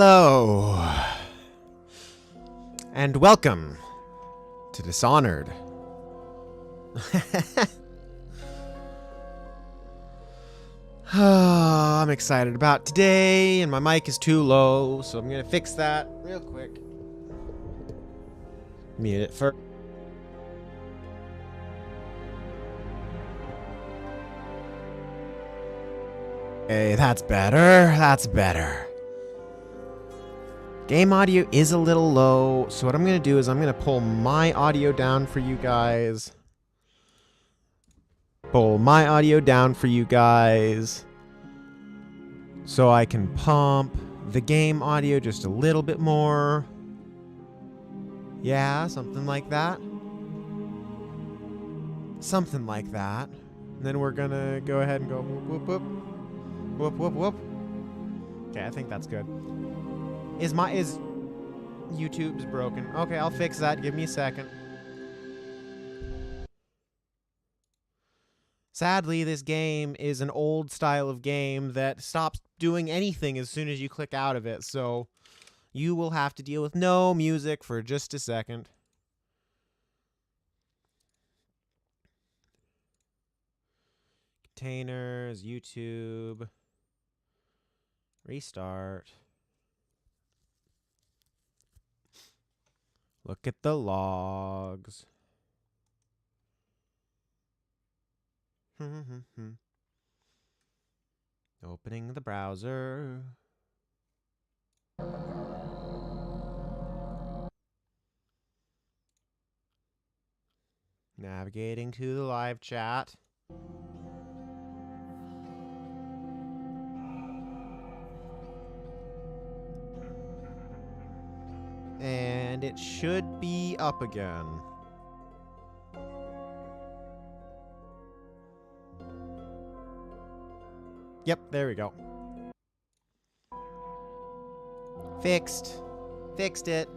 Hello, and welcome to Dishonored. I'm excited about today, and my mic is too low, so I'm gonna fix that real quick. Mute it first. Okay, that's better. That's better. Game audio is a little low, so what I'm going to do is I'm going to pull my audio down for you guys. Pull my audio down for you guys so I can pump the game audio just a little bit more. Yeah, something like that. Something like that. And then we're going to go ahead and go whoop, whoop, whoop. Whoop, whoop, whoop. Okay, I think that's good. Is YouTube's broken? Okay, I'll fix that. Give me a second. Sadly, this game is an old style of game that stops doing anything as soon as you click out of it, so you will have to deal with no music for just a second. Containers, YouTube. Restart. Look at the logs. Opening the browser. Navigating to the live chat. And it should be up again. Yep, there we go. Fixed. Fixed it.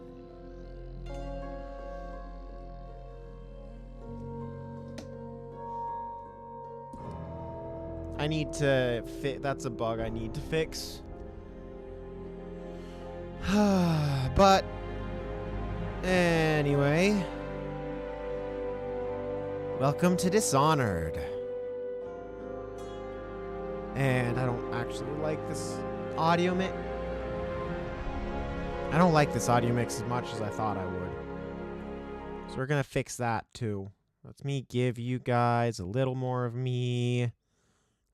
I need to that's a bug I need to fix. But anyway, welcome to Dishonored. And I don't actually like this audio mix. I don't like this audio mix as much as I thought I would. So we're gonna fix that too. Let me give you guys a little more of me.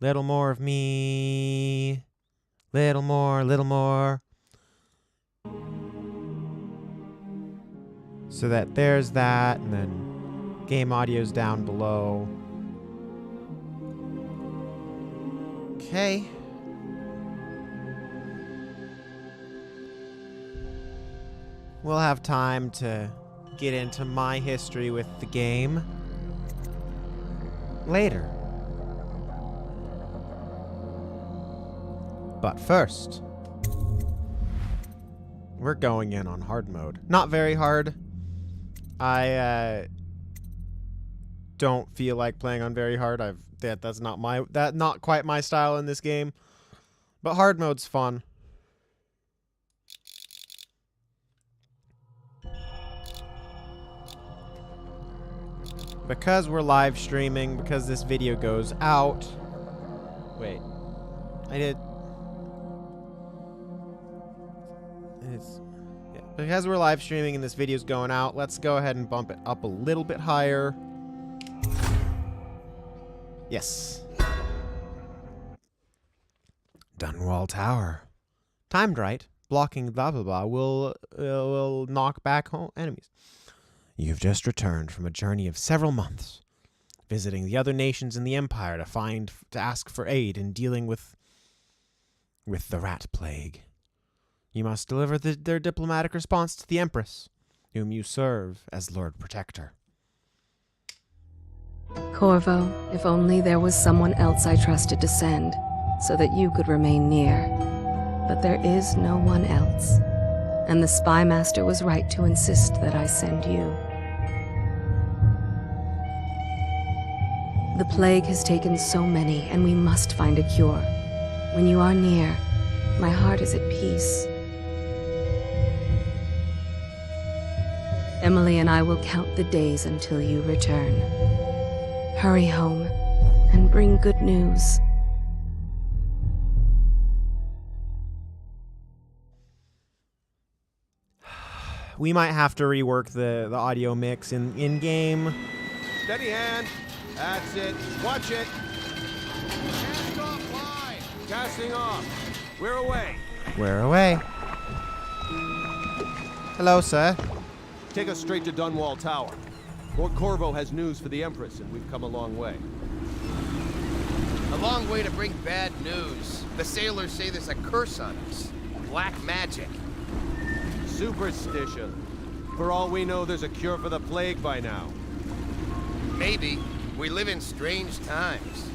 Little more of me. Little more. So that there's that, and then game audio's down below. Okay. We'll have time to get into my history with the game later. But first, we're going in on hard mode. Not very hard. I don't feel like playing on very hard. That's not quite my style in this game. But hard mode's fun. Because we're live streaming, because this video goes out. Wait. Because we're live streaming and this video's going out, let's go ahead and bump it up a little bit higher. Yes. Dunwall Tower. Timed right. Blocking blah blah blah will knock back home enemies. You've just returned from a journey of several months, visiting the other nations in the Empire to ask for aid in dealing with the rat plague. You must deliver their diplomatic response to the Empress, whom you serve as Lord Protector. Corvo, if only there was someone else I trusted to send, so that you could remain near. But there is no one else, and the Spy Master was right to insist that I send you. The plague has taken so many, and we must find a cure. When you are near, my heart is at peace. Emily and I will count the days until you return. Hurry home and bring good news. We might have to rework the audio mix in game. Steady hand. That's it. Watch it. Hands off line. Casting off. We're away. We're away. Hello, sir. Take us straight to Dunwall Tower. Lord Corvo has news for the Empress, and we've come a long way. A long way to bring bad news. The sailors say there's a curse on us. Black magic. Superstition. For all we know, there's a cure for the plague by now. Maybe. We live in strange times.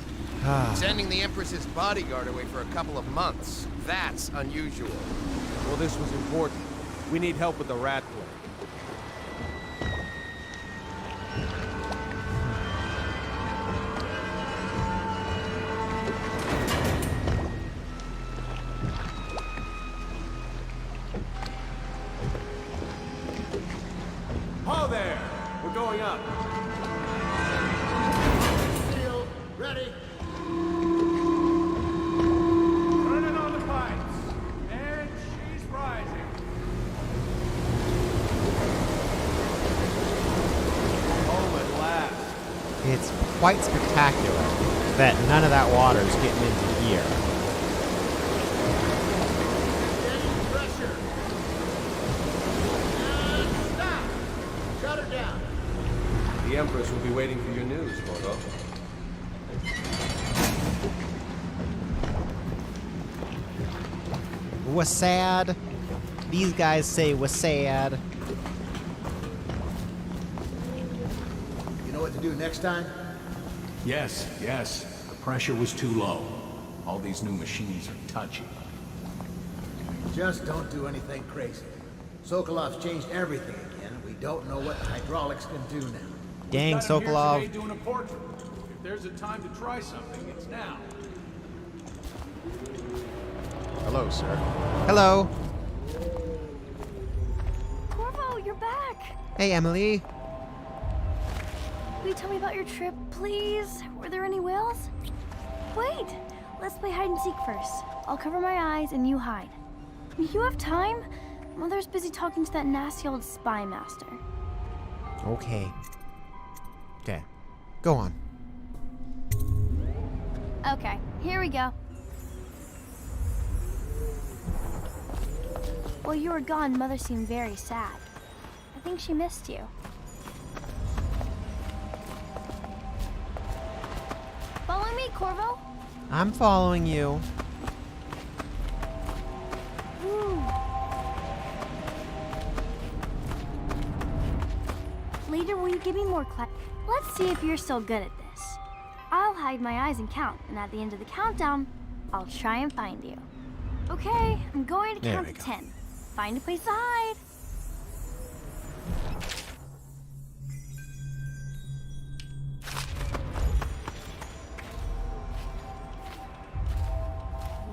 Sending the Empress's bodyguard away for a couple of months. That's unusual. Well, this was important. We need help with the rat plague. Ho there! We're going up. Steel, ready. Turning on the pipes. And she's rising. Home at last. It's quite spectacular that none of that water is getting into here. Getting pressure. And stop. Shut her down. The Empress will be waiting for your news, Corvo. Was sad. These guys say was sad. You know what to do next time? Yes, yes. The pressure was too low. All these new machines are touchy. Just don't do anything crazy. Sokolov's changed everything again, and we don't know what the hydraulics can do now. Dang, Got him here Sokolov. today doing a portrait. If there's a time to try something, it's now. Hello, sir. Hello. Corvo, you're back! Hey, Emily. Will you tell me about your trip, please? Were there any whales? Wait! Let's play hide and seek first. I'll cover my eyes and you hide. You have time? Mother's busy talking to that nasty old spy master. Okay. Okay. Go on. Okay, here we go. While you were gone, Mother seemed very sad. I think she missed you. Follow me, Corvo. I'm following you. Ooh. Later, will you give me more class? Let's see if you're still good at this. I'll hide my eyes and count, and at the end of the countdown, I'll try and find you. Okay, I'm going to There count we to go. 10. Find a place to hide.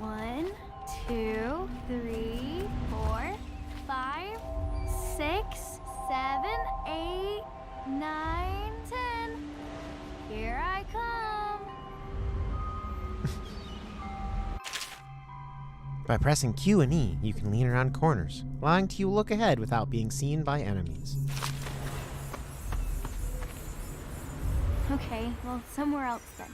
One, 2, 3, 4, 5, 6, 7, 8, 9, 10. Here I come. By pressing Q and E, you can lean around corners, allowing you to look ahead without being seen by enemies. Okay, well, somewhere else then.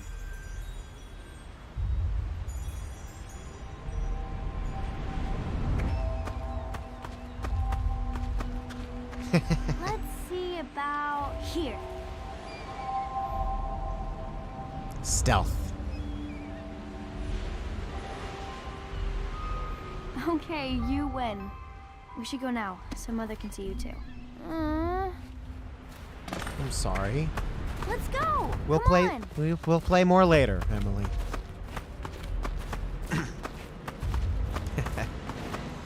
Let's see about here. Stealth. Okay, you win. We should go now, so Mother can see you too. I'm sorry. Let's go! We'll Come play. on. We'll play more later, Emily.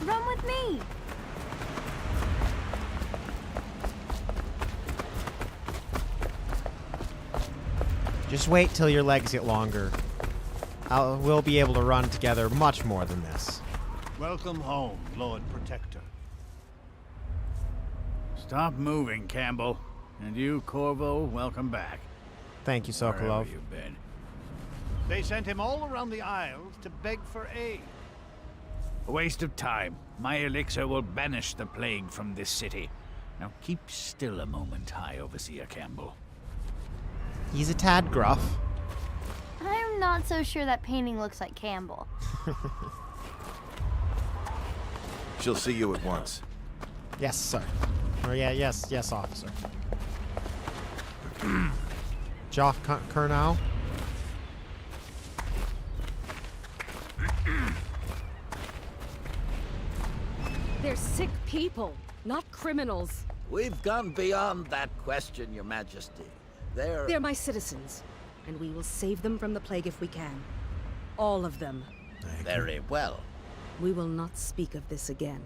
Run with me! Just wait till your legs get longer. We'll be able to run together much more than this. Welcome home, Lord Protector. Stop moving, Campbell. And you, Corvo, welcome back. Thank you, Sokolov. Wherever you've been. They sent him all around the Isles to beg for aid. A waste of time. My elixir will banish the plague from this city. Now keep still a moment, High Overseer Campbell. He's a tad gruff. I'm not so sure that painting looks like Campbell. She'll see you at once. Yes, sir. Or yeah, yes, officer. Joff Kernow. They're sick people, not criminals. We've gone beyond that question, Your Majesty. They're my citizens, and we will save them from the plague if we can. All of them. Very well. We will not speak of this again.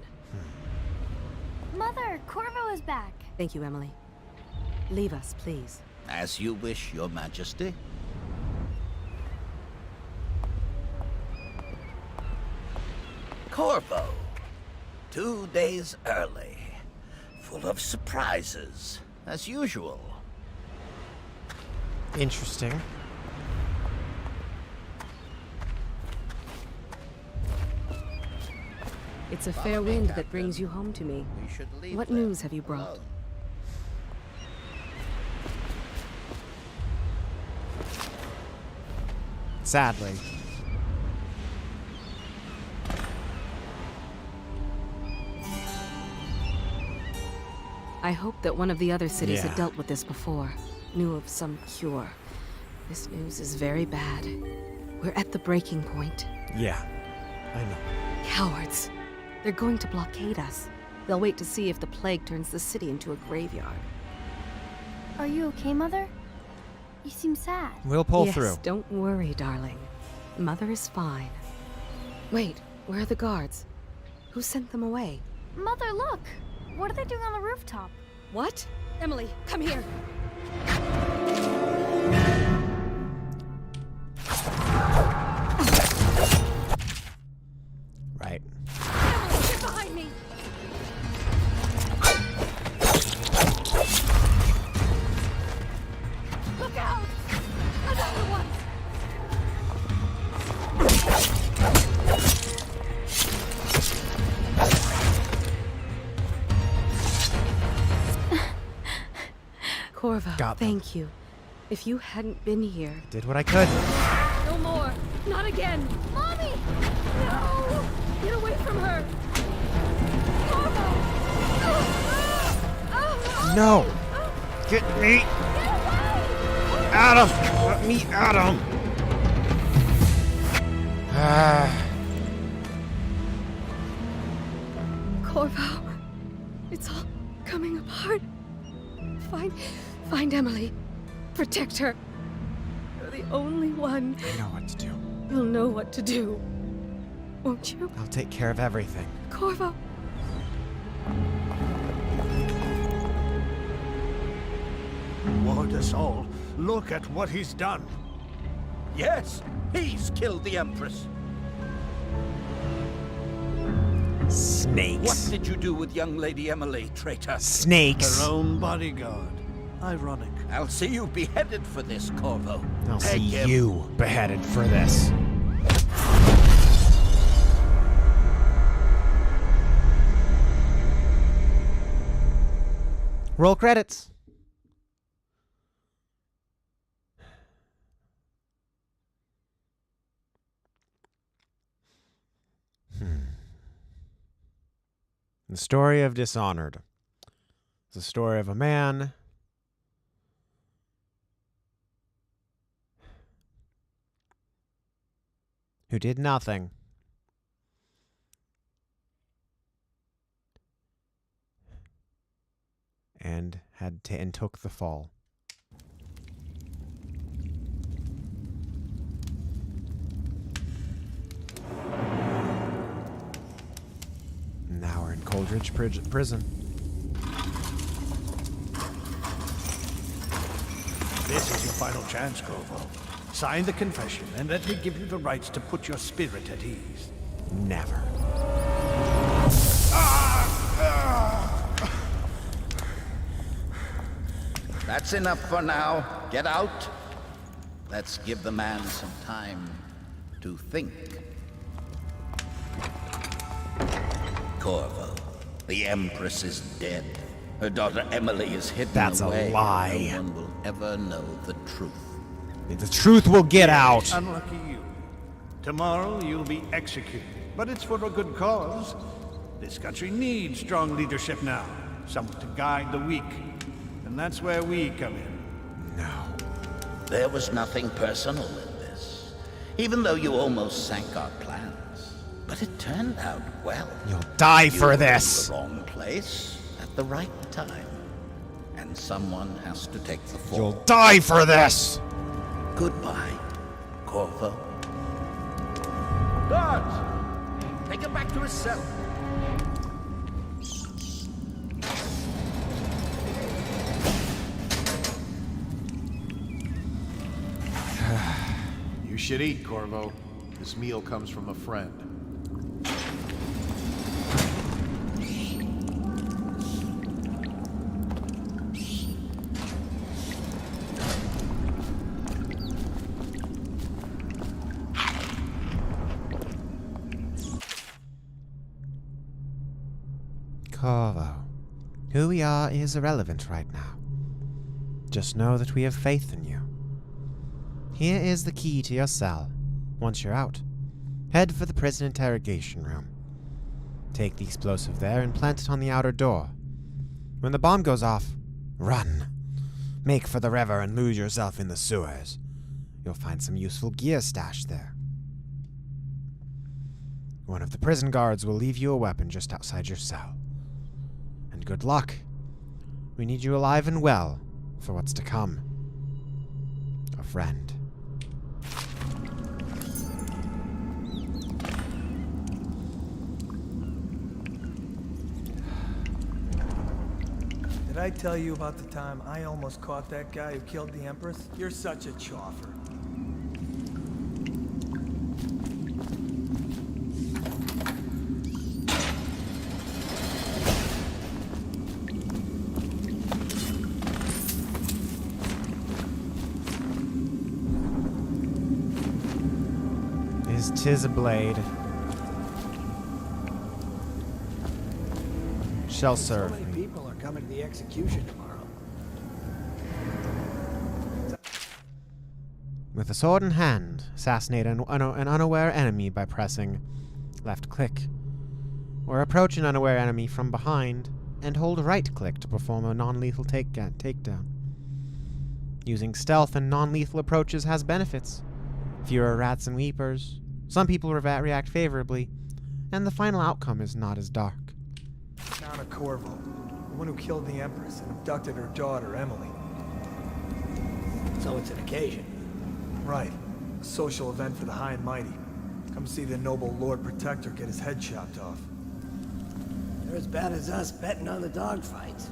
Mother, Corvo is back. Thank you, Emily. Leave us, please. As you wish, Your Majesty. Corvo. 2 days early. Full of surprises, as usual. Interesting. It's a fair wind that brings you home to me. We should leave What them news have you brought? alone. Sadly. I hope that one of the other cities Yeah. had dealt with this before, knew of some cure. This news is very bad. We're at the breaking point. Yeah, I know. Cowards. They're going to blockade us. They'll wait to see if the plague turns the city into a graveyard. Are you okay, Mother? You seem sad. We'll pull yes, through. Don't worry, darling. Mother is fine. Wait, where are the guards? Who sent them away? Mother, look! What are they doing on the rooftop? What? Emily, come here. Right. Emily, get behind me. Look out! Another one! Corvo, Got them. thank you. If you hadn't been here... Did what I could. No more. Not again. Mommy! No! Get away from her. Corvo! No! Get me out of... Let me at him! Corvo, it's all coming apart. Find Emily. Protect her. You're the only one. I know what to do. You'll know what to do. Won't you? I'll take care of everything. Corvo. Ward us all. Look at what he's done. Yes, he's killed the Empress. Snakes. What did you do with young Lady Emily, traitor? Snakes. Her own bodyguard. Ironic. I'll see you beheaded for this, Corvo. I'll Take see him. you beheaded for this. Roll credits. The story of Dishonored. It's the story of a man who did nothing and took the fall. Now we're in Coldridge Prison. This is your final chance, Corvo. Sign the confession, and let me give you the rights to put your spirit at ease. Never. That's enough for now. Get out. Let's give the man some time to think. Corvo, the Empress is dead. Her daughter Emily is hidden That's away. a lie. No one will ever know the truth. The truth will get out. Unlucky you. Tomorrow you'll be executed. But it's for a good cause. This country needs strong leadership now. Someone to guide the weak. And that's where we come in. No. There was nothing personal in this, even though you almost sank our plans. But it turned out well. You'll die for You were this. in the wrong place at the right time. And someone has to take the fall. You'll die for this. Goodbye, Corvo. Guards! Take him back to his cell. You should eat, Corvo. This meal comes from a friend. Corvo, who we are is irrelevant right now. Just know that we have faith in you. Here is the key to your cell. Once you're out, head for the prison interrogation room. Take the explosive there and plant it on the outer door. When the bomb goes off, run. Make for the river and lose yourself in the sewers. You'll find some useful gear stashed there. One of the prison guards will leave you a weapon just outside your cell. And good luck. We need you alive and well for what's to come. A friend. Did I tell you about the time I almost caught that guy who killed the Empress? You're such a choffer. Tis a blade. Shall serve. So many people are coming to the execution tomorrow. With a sword in hand, assassinate an unaware enemy by pressing left click. Or approach an unaware enemy from behind and hold right click to perform a non-lethal takedown. Using stealth and non-lethal approaches has benefits. Fewer rats and weepers. Some people react favorably, and the final outcome is not as dark. Anna Corvo, the one who killed the Empress and abducted her daughter, Emily. So it's an occasion. Right. A social event for the high and mighty. Come see the noble Lord Protector get his head chopped off. They're as bad as us betting on the dogfights.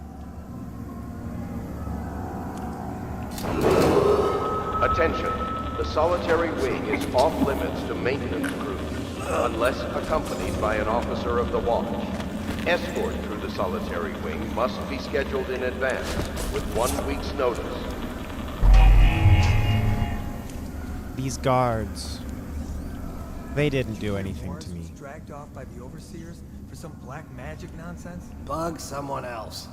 Attention. The solitary wing is off limits to maintenance crews, unless accompanied by an officer of the watch. Escort through the solitary wing must be scheduled in advance, with 1 week's notice. These guards, they didn't do anything to me. Dragged off by the overseers for some black magic nonsense? Bug someone else.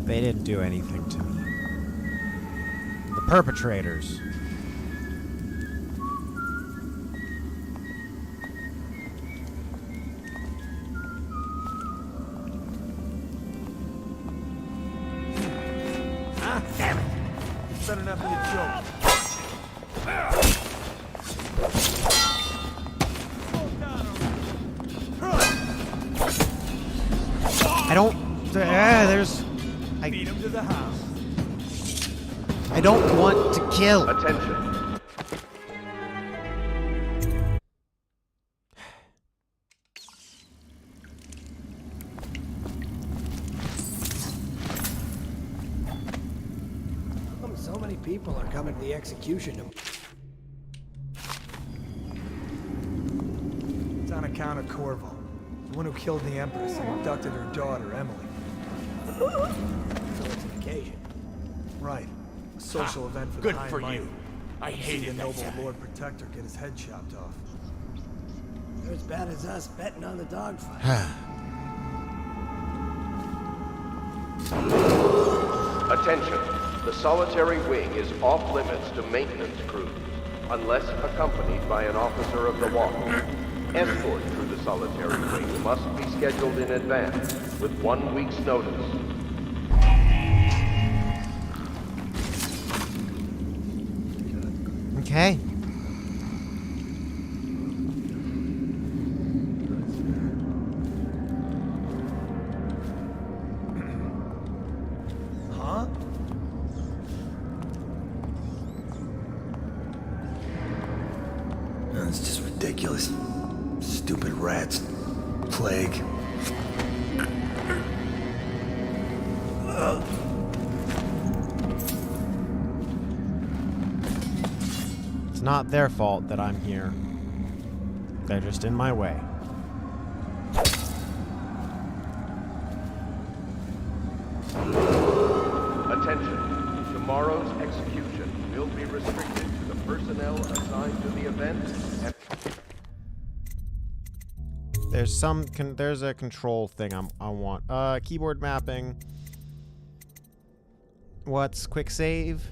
They didn't do anything to me. The perpetrators. Ah, damn it! This better not be a joke. I don't... there's... Beat him to the house. I don't want to kill. Attention. So many people are coming to the execution tomorrow. Count Corvo, the one who killed the Empress and abducted her daughter, Emily. So it's an occasion. Right. A social event for Good the High for and Mighty. you. I See hated the that noble guy. Lord Protector get his head chopped off. They're as bad as us betting on the dogfight. Attention. The solitary wing is off limits to maintenance crews, unless accompanied by an officer of the watch. Escort through the solitary wing must be scheduled in advance, with 1 week's notice. Okay. Huh? That's just ridiculous. Stupid rats. Plague. It's not their fault that I'm here. They're just in my way. Attention. Tomorrow's execution will be restricted to the personnel assigned to the event and... There's a control thing I want. Keyboard mapping. What's quick save?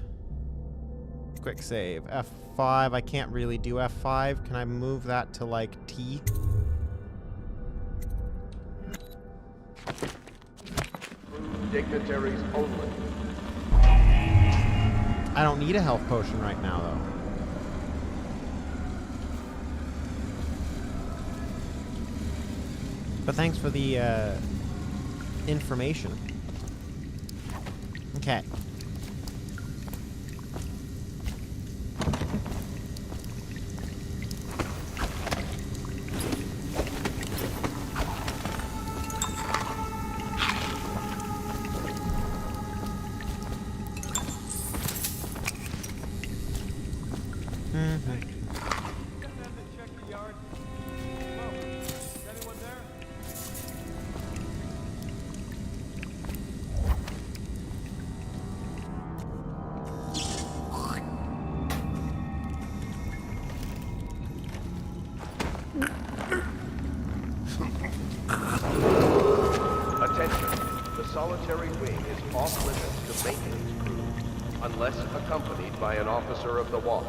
Quick save. F5. I can't really do F5. Can I move that to like T? Dignitaries only. I don't need a health potion right now though. But thanks for the information. Okay. Solitary wing is off limits to maintenance crews, unless accompanied by an officer of the watch.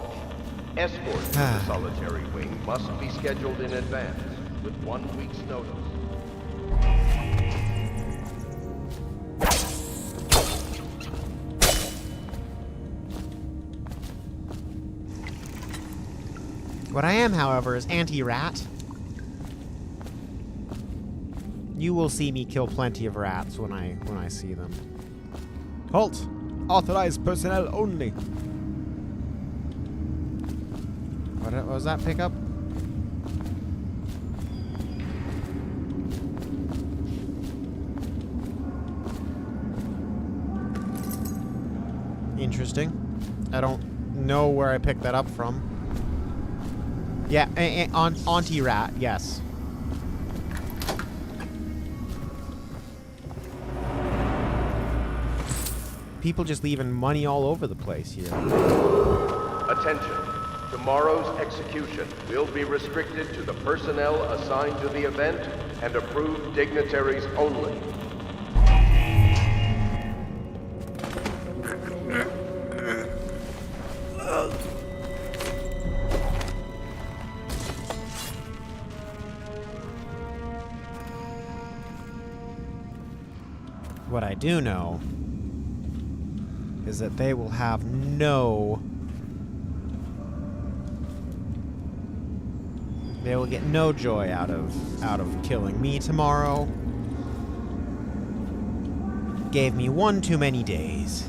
Escort to the solitary wing must be scheduled in advance, with 1 week's notice. What I am, however, is anti-rat. You will see me kill plenty of rats when I see them. Halt! Authorized personnel only. What was that pickup? Interesting. I don't know where I picked that up from. Yeah, anti-rat, yes. People just leaving money all over the place here. Attention. Tomorrow's execution will be restricted to the personnel assigned to the event and approved dignitaries only. What I do know is that they will have they will get no joy out of killing me tomorrow. Gave me one too many days.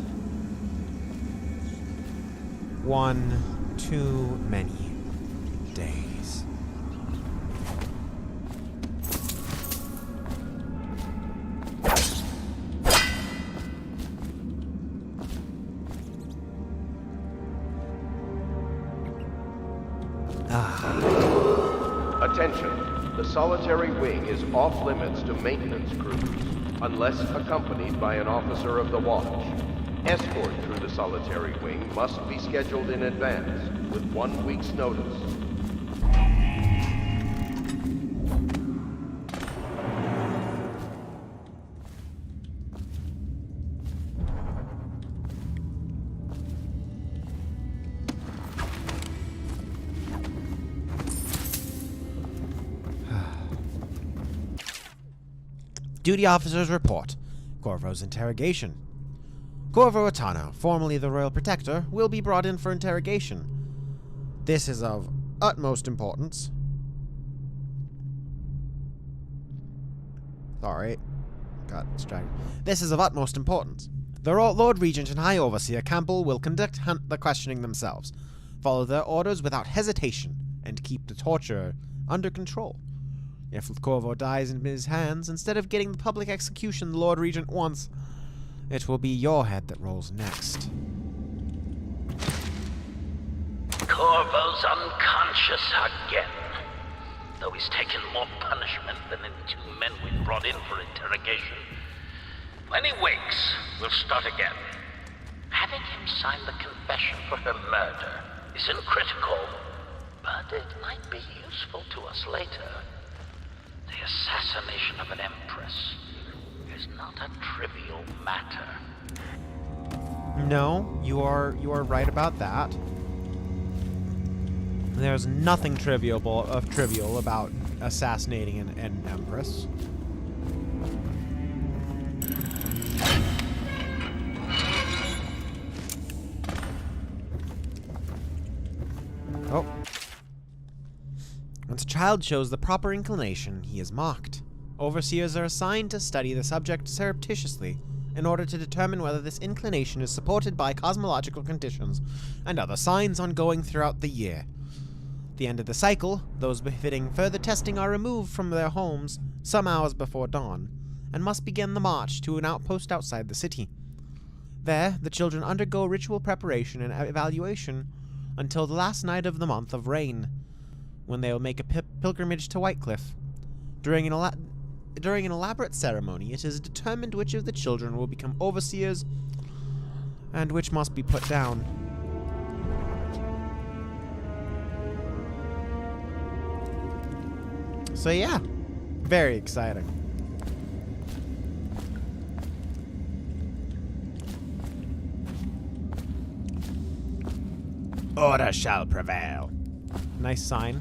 One too many days. Attention. The solitary wing is off limits to maintenance crews, unless accompanied by an officer of the watch. Escort through the solitary wing must be scheduled in advance, with 1 week's notice. Duty officer's report. Corvo's interrogation. Corvo Atano, formerly the Royal Protector, will be brought in for interrogation. This is of utmost importance. Sorry. Got distracted. This is of utmost importance. The Lord Regent and High Overseer Campbell will conduct the questioning themselves, follow their orders without hesitation, and keep the torture under control. If Corvo dies in his hands, instead of getting the public execution the Lord Regent wants, it will be your head that rolls next. Corvo's unconscious again. Though he's taken more punishment than the 2 men we brought in for interrogation. When he wakes, we'll start again. Having him sign the confession for her murder isn't critical, but it might be useful to us later. The assassination of an empress is not a trivial matter. No, you are right about that. There's nothing trivial about assassinating an empress. Oh. Once a child shows the proper inclination, he is mocked. Overseers are assigned to study the subject surreptitiously in order to determine whether this inclination is supported by cosmological conditions and other signs ongoing throughout the year. At the end of the cycle, those befitting further testing are removed from their homes some hours before dawn and must begin the march to an outpost outside the city. There, the children undergo ritual preparation and evaluation until the last night of the month of rain, when they will make a pilgrimage to Whitecliff. During an elaborate ceremony, it is determined which of the children will become overseers and which must be put down. So yeah, very exciting. Order shall prevail. Nice sign.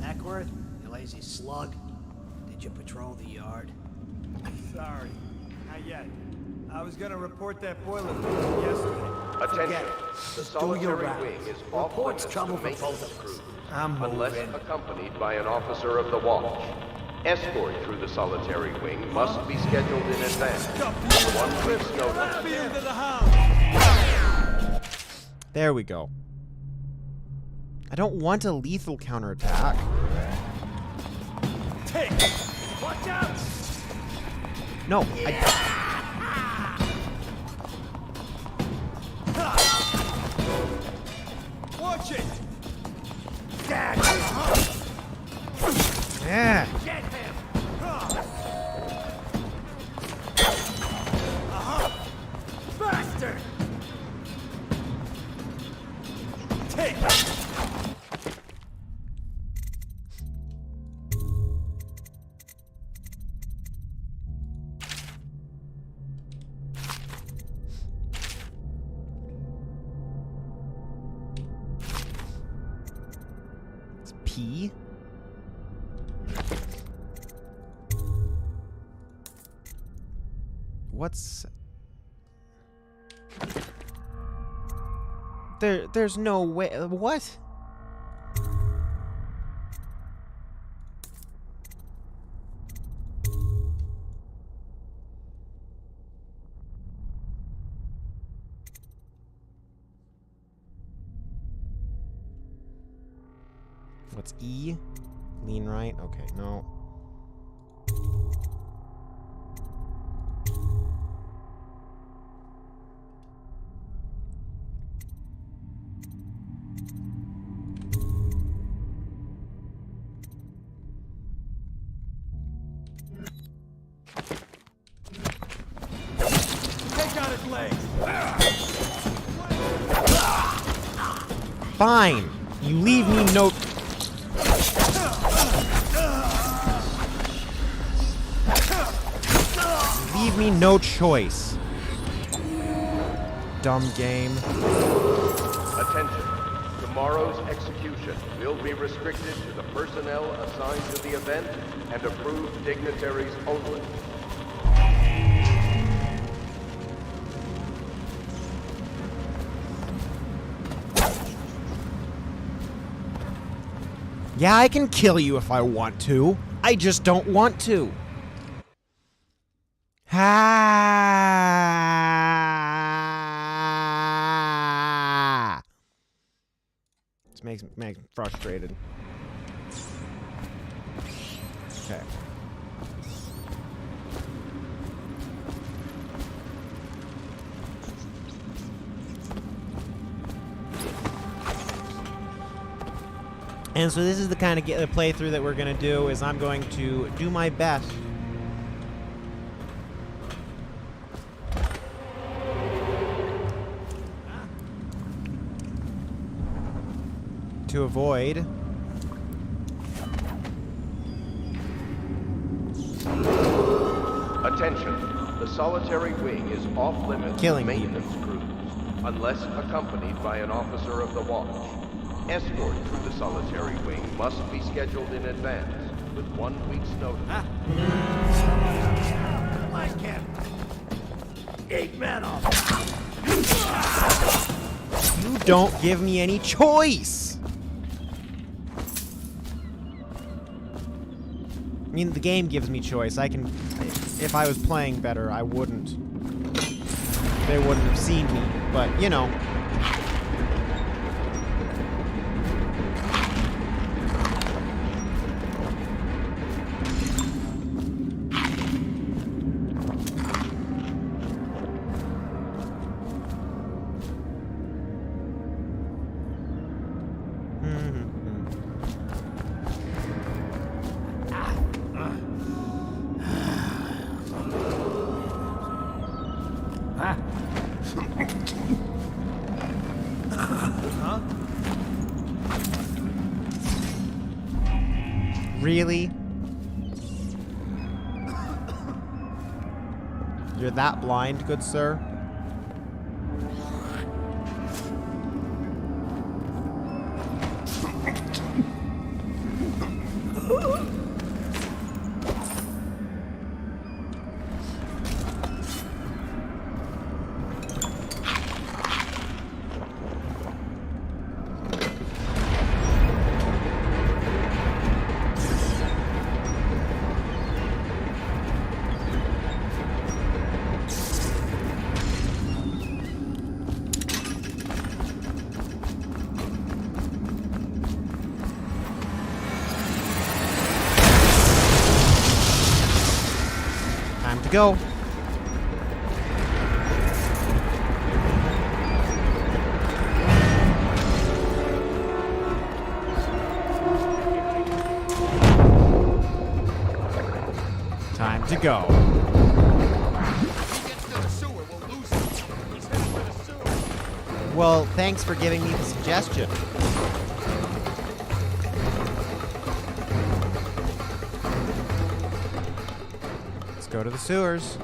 Eckworth, you lazy slug. Did you patrol the yard? Sorry, not yet. I was gonna report that boiler leak yesterday. Attention. The solitary rounds. wing is off Reports limits to trouble for maintenance both of us. crews, I'm unless moving. accompanied by an officer of the watch. Escort through the solitary wing must be scheduled in advance, with 1 week's notice. There we go. I don't want a lethal counterattack. Take! Watch out! No, Watch it! Yeah. Get him! Bastard! Take! It's P. What's... There's no way... What? What's E? Lean right? Okay, no. Fine. You leave me no... Leave me no choice. Dumb game. Attention. Tomorrow's execution will be restricted to the personnel assigned to the event and approved dignitaries only. Yeah, I can kill you if I want to. I just don't want to. Ha! This makes me frustrated. Okay. And so this is the kind of playthrough that we're going to do, is I'm going to do my best to avoid Attention. The solitary wing is off limits to maintenance crews, unless accompanied by an officer of the watch. Escort through the solitary wing must be scheduled in advance, with 1 week's notice. I can't. 8 men off. You don't give me any choice! I mean, the game gives me choice. I can... If I was playing better, I wouldn't. They wouldn't have seen me, but, you know. Really? You're that blind, good sir? Time to go. Time to go. Well, thanks for giving me the suggestion. Let's go to the sewers.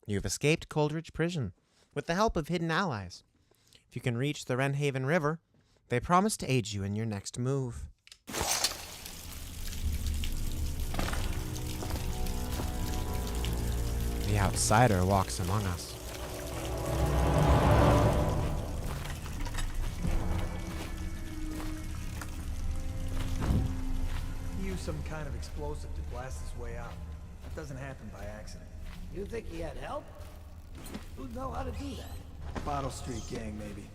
You've escaped Coldridge Prison with the help of hidden allies. If you can reach the Wrenhaven River, they promise to aid you in your next move. The outsider walks among us. He used some kind of explosive to blast his way out. That doesn't happen by accident. You think he had help? Who'd know how to do that? Bottle Street gang, maybe.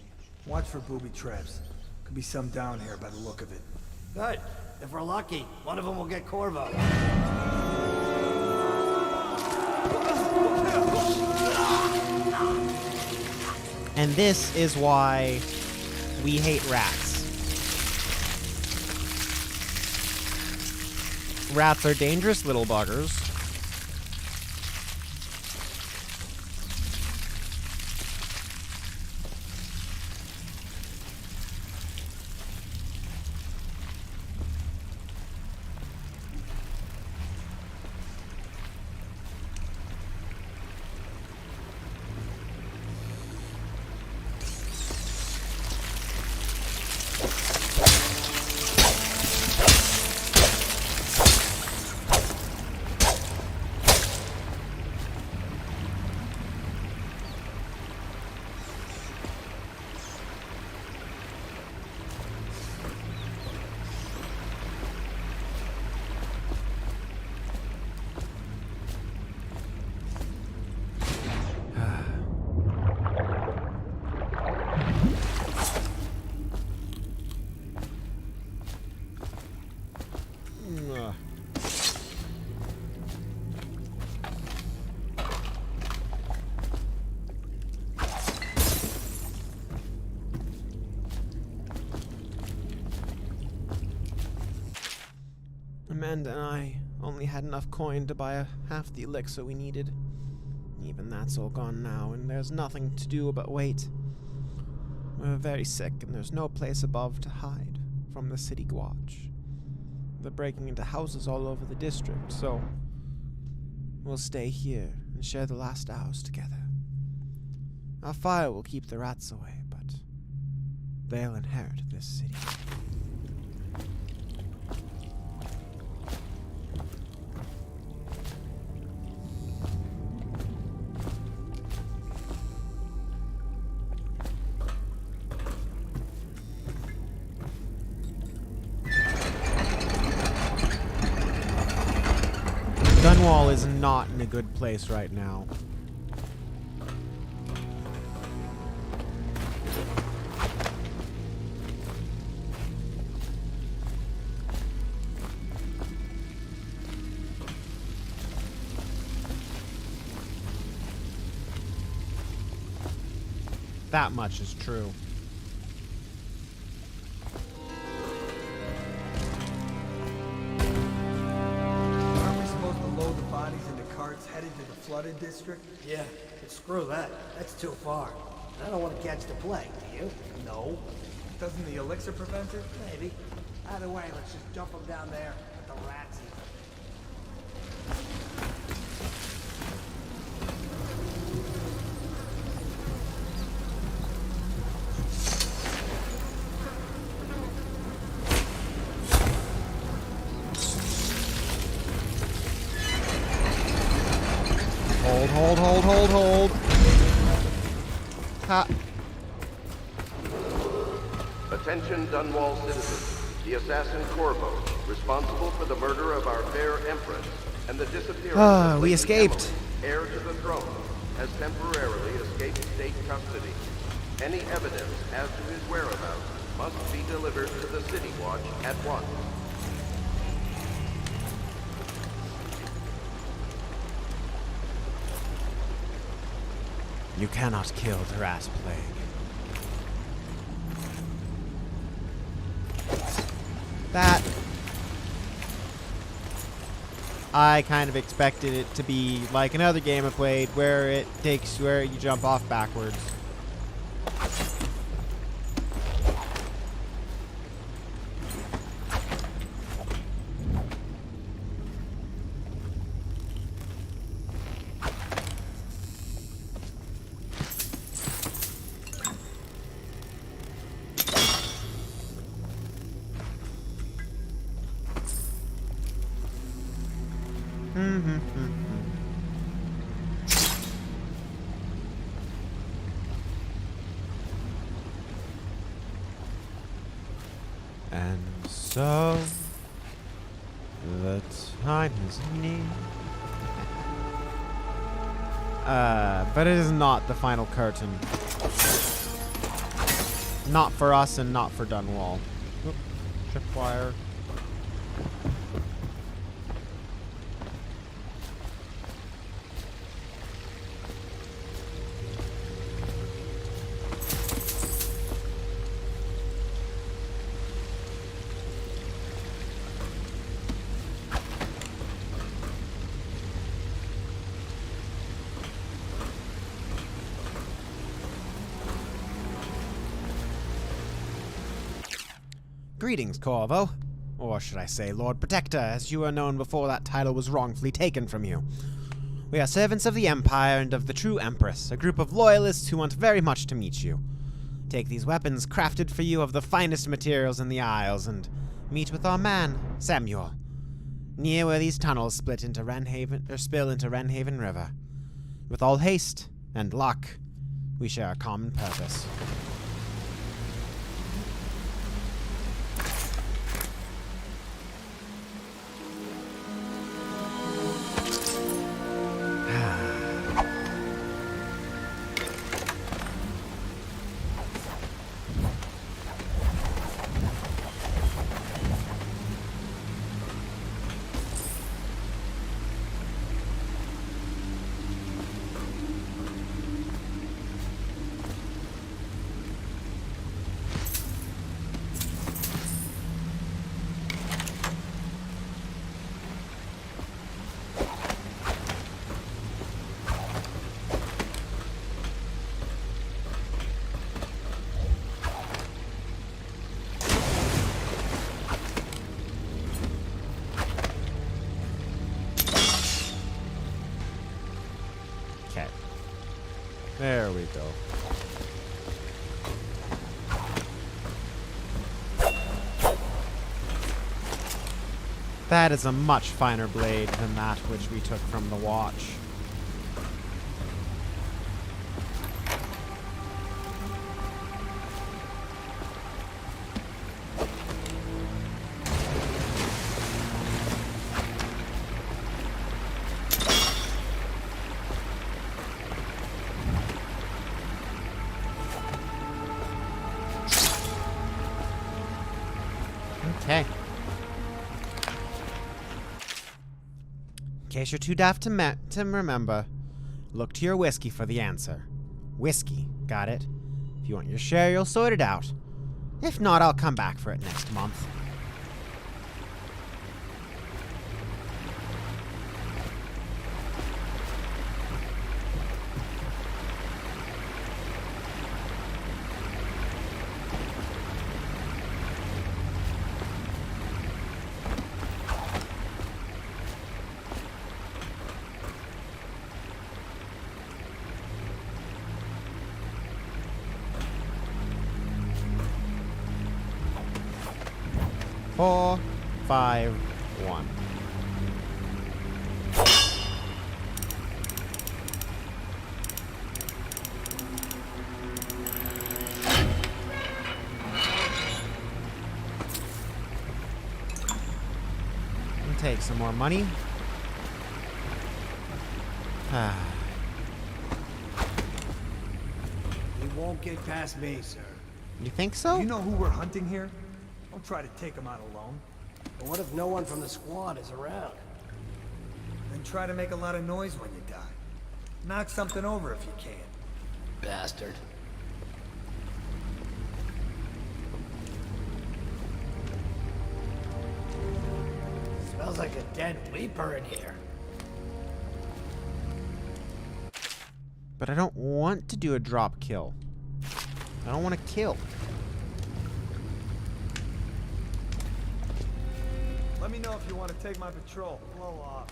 Watch for booby traps. Could be some down here by the look of it. Good. If we're lucky, one of them will get Corvo. And this is why we hate rats. Rats are dangerous little buggers. Amanda and I only had enough coin to buy half the elixir we needed. Even that's all gone now, and there's nothing to do but wait. We're very sick, and there's no place above to hide from the city watch. They're breaking into houses all over the district, so we'll stay here and share the last hours together. Our fire will keep the rats away, but they'll inherit this city. Dunwall is not in a good place right now. That much is true. Headed to the flooded district? Yeah, but screw that. That's too far. I don't want to catch the plague, do you? No. Doesn't the elixir prevent it? Maybe. Either way, let's just jump them down there. Let the rats eat. Hold. Ha. Attention, Dunwall citizens. The assassin Corvo, responsible for the murder of our fair empress and the disappearance of we Lady escaped. Emily, heir to the throne, has temporarily escaped state custody. Any evidence as to his whereabouts must be delivered to the City Watch at once. You cannot kill the rat plague. That... I kind of expected it to be like another game I played where you jump off backwards. And so the time is near. But it is not the final curtain. Not for us and not for Dunwall. Oop, tripwire. Greetings, Corvo. Or should I say Lord Protector, as you were known before that title was wrongfully taken from you. We are servants of the Empire and of the true Empress, a group of loyalists who want very much to meet you. Take these weapons crafted for you of the finest materials in the Isles and meet with our man, Samuel, near where these tunnels spill into Wrenhaven River. With all haste and luck, we share a common purpose. There we go. That is a much finer blade than that which we took from the watch. Okay. In case you're too daft to remember, look to your whiskey for the answer. Whiskey, got it? If you want your share, you'll sort it out. If not, I'll come back for it next month. Four, 5, 1. And take some more money. He won't get past me, sir. You think so? You know who we're hunting here? Don't try to take him out alone. But what if no one from the squad is around? Then try to make a lot of noise when you die. Knock something over if you can. Bastard. Smells like a dead Weeper in here. But I don't want to do a drop kill. I don't want to kill. Let me know if you want to take my patrol. Blow off.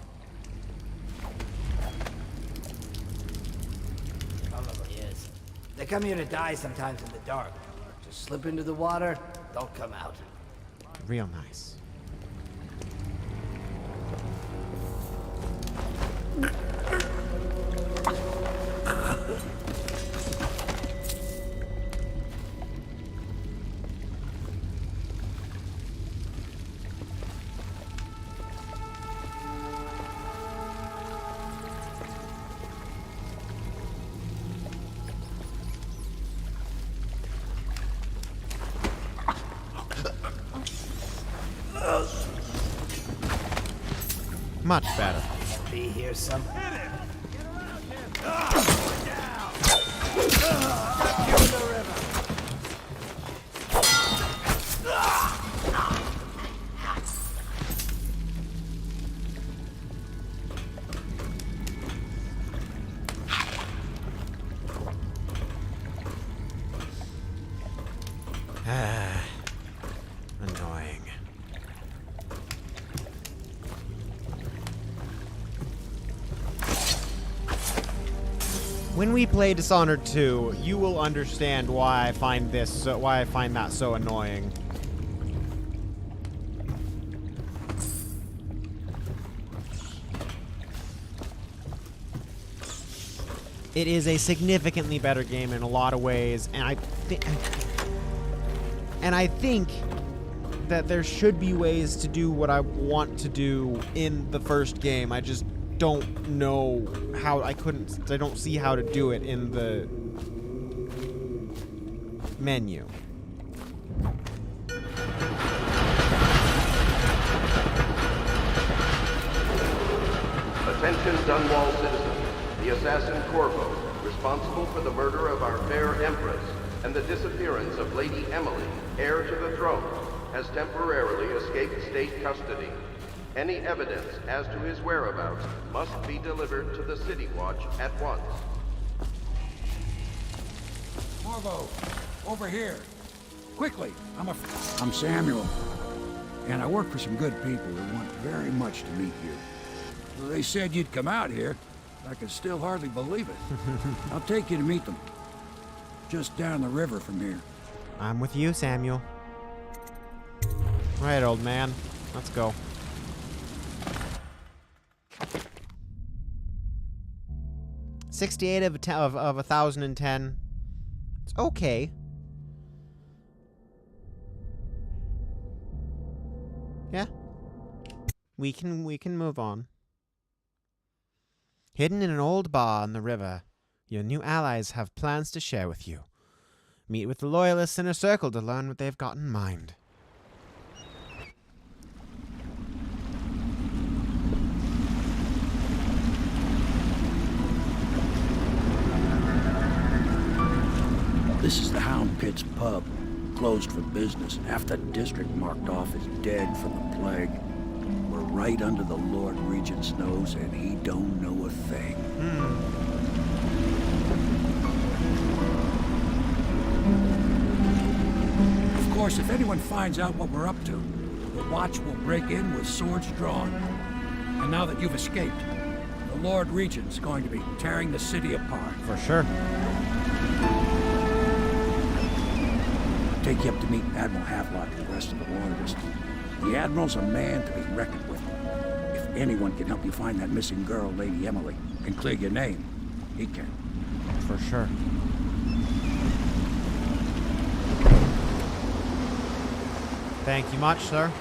Probably is. They come here to die sometimes in the dark. Just slip into the water, don't come out. Real nice. Much better. Be here some. Annoying. When we play Dishonored 2, you will understand why I find that so annoying. It is a significantly better game in a lot of ways, and I think that there should be ways to do what I want to do in the first game. I just don't know how. I don't see how to do it in the menu. Attention Dunwall citizens. The assassin Corvo, responsible for the murder of our fair Empress and the disappearance of Lady Emily, heir to the throne, has temporarily escaped state custody. Any evidence as to his whereabouts must be delivered to the City Watch at once. Corvo, over here. Quickly, I'm Samuel, and I work for some good people who want very much to meet you. They said you'd come out here, I can still hardly believe it. I'll take you to meet them. Just down the river from here. I'm with you, Samuel. Right, old man. Let's go. $68 of 1,010. It's okay. Yeah. We can move on. Hidden in an old bar on the river, your new allies have plans to share with you. Meet with the Loyalists in a circle to learn what they've got in mind. This is the Hound Pit's pub, closed for business. Half the district marked off as dead from the plague. We're right under the Lord Regent's nose, and he don't know a thing. Of course, if anyone finds out what we're up to, the Watch will break in with swords drawn. And now that you've escaped, the Lord Regent's going to be tearing the city apart. For sure. Take you up to meet Admiral Havelock and the rest of the Loyalists. The Admiral's a man to be reckoned with. If anyone can help you find that missing girl, Lady Emily, and clear your name, he can. For sure. Thank you much, sir.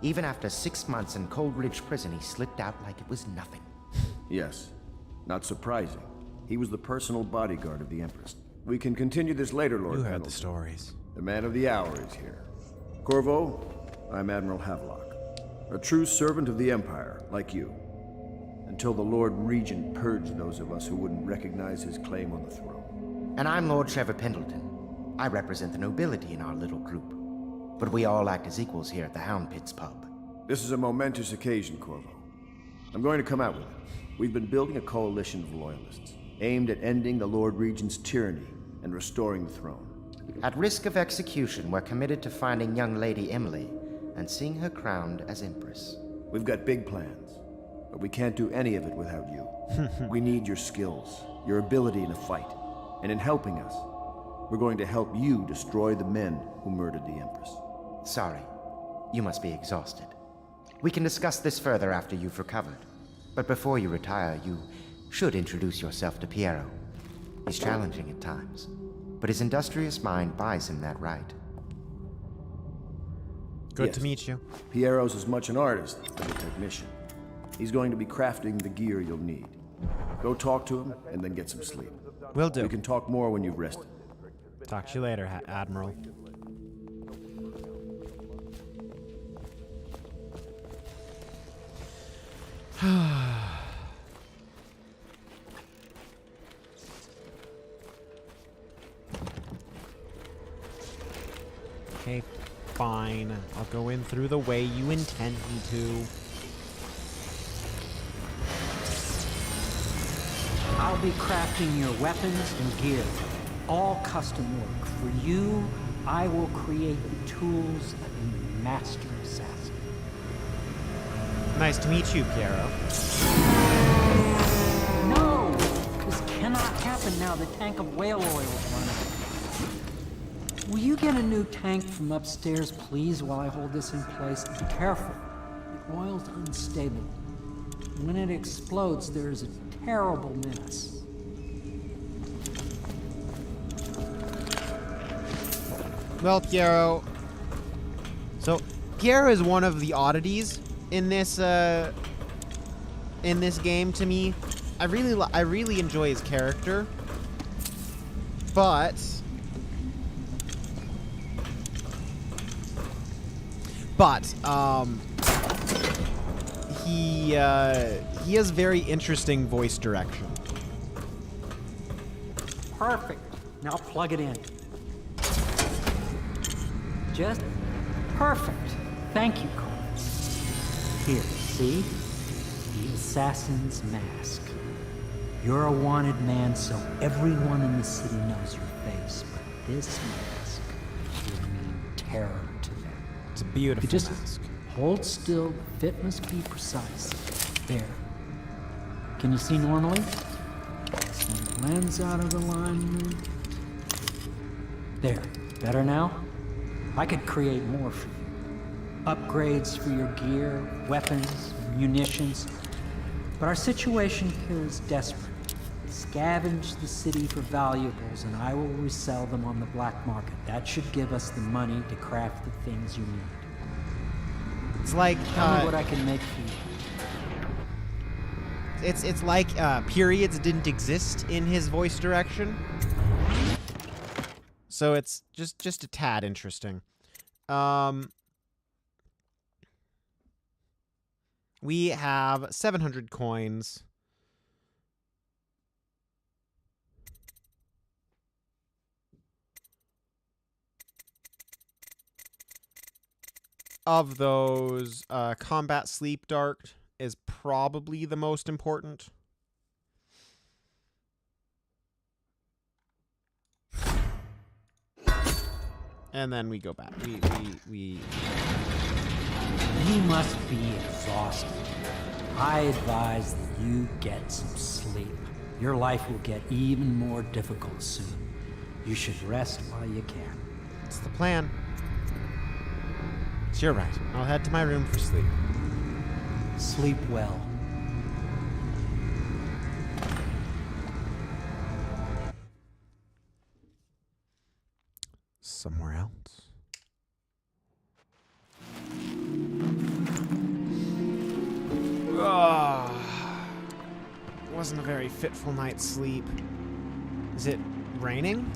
Even after 6 months in Coldridge Prison, he slipped out like it was nothing. Yes. Not surprising. He was the personal bodyguard of the Empress. We can continue this later, Lord You Pendleton. heard the stories. The man of the hour is here. Corvo, I'm Admiral Havelock. A true servant of the Empire, like you. Until the Lord Regent purged those of us who wouldn't recognize his claim on the throne. And I'm Lord Trevor Pendleton. I represent the nobility in our little group. But we all act as equals here at the Hound Pit's pub. This is a momentous occasion, Corvo. I'm going to come out with it. We've been building a coalition of loyalists, aimed at ending the Lord Regent's tyranny and restoring the throne. At risk of execution, we're committed to finding young Lady Emily and seeing her crowned as Empress. We've got big plans, but we can't do any of it without you. We need your skills, your ability in a fight, and in helping us, we're going to help you destroy the men who murdered the Empress. Sorry, you must be exhausted. We can discuss this further after you've recovered. But before you retire, you should introduce yourself to Piero. He's challenging at times, but his industrious mind buys him that right. Good to meet you. Piero's as much an artist as a technician. He's going to be crafting the gear you'll need. Go talk to him, and then get some sleep. Will do. We can talk more when you've rested. Talk to you later, Admiral. Okay, fine. I'll go in through the way you intend me to. I'll be crafting your weapons and gear. All custom work. For you, I will create the tools of a master assassin. Nice to meet you, Piero. No! This cannot happen now. The tank of whale oil is running. Will you get a new tank from upstairs, please, while I hold this in place? Be careful. The oil's unstable. When it explodes, there is a terrible mess. Well, Piero. So, Piero is one of the oddities in this game to me. I really enjoy his character, but he has very interesting voice direction. Perfect. Now plug it in. Just Perfect. Thank you, Carl. Here, see? The assassin's mask. You're a wanted man, so everyone in the city knows your face, but this mask will mean terror to them. It's a beautiful you just mask. Hold still, the fit must be precise. There. Can you see normally? Some lens out of alignment. There. Better now? I could create more for you. Upgrades for your gear, weapons, munitions. But our situation here is desperate. Scavenge the city for valuables and I will resell them on the black market. That should give us the money to craft the things you need. It's like Tell me what I can make for you. It's like periods didn't exist in his voice direction. So it's just a tad interesting. We have 700 coins. Of those, combat sleep dart is probably the most important. And then we go back. We You must be exhausted. I advise that you get some sleep. Your life will get even more difficult soon. You should rest while you can. It's the plan. So you're right. I'll head to my room for sleep. Sleep well. Somewhere else. Wasn't a very fitful night's sleep. Is it raining?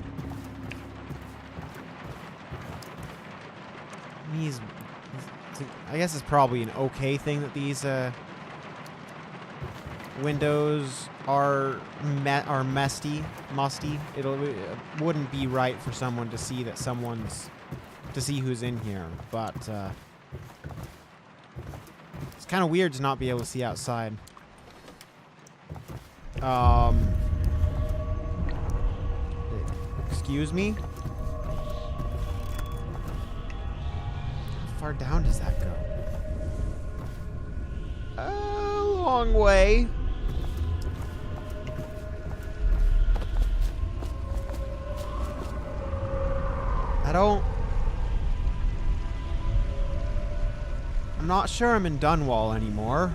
I guess it's probably an okay thing that these windows are musty. It wouldn't be right for someone to see that to see who's in here, but it's kind of weird to not be able to see outside. Excuse me? How far down does that go? A long way. I'm not sure I'm in Dunwall anymore.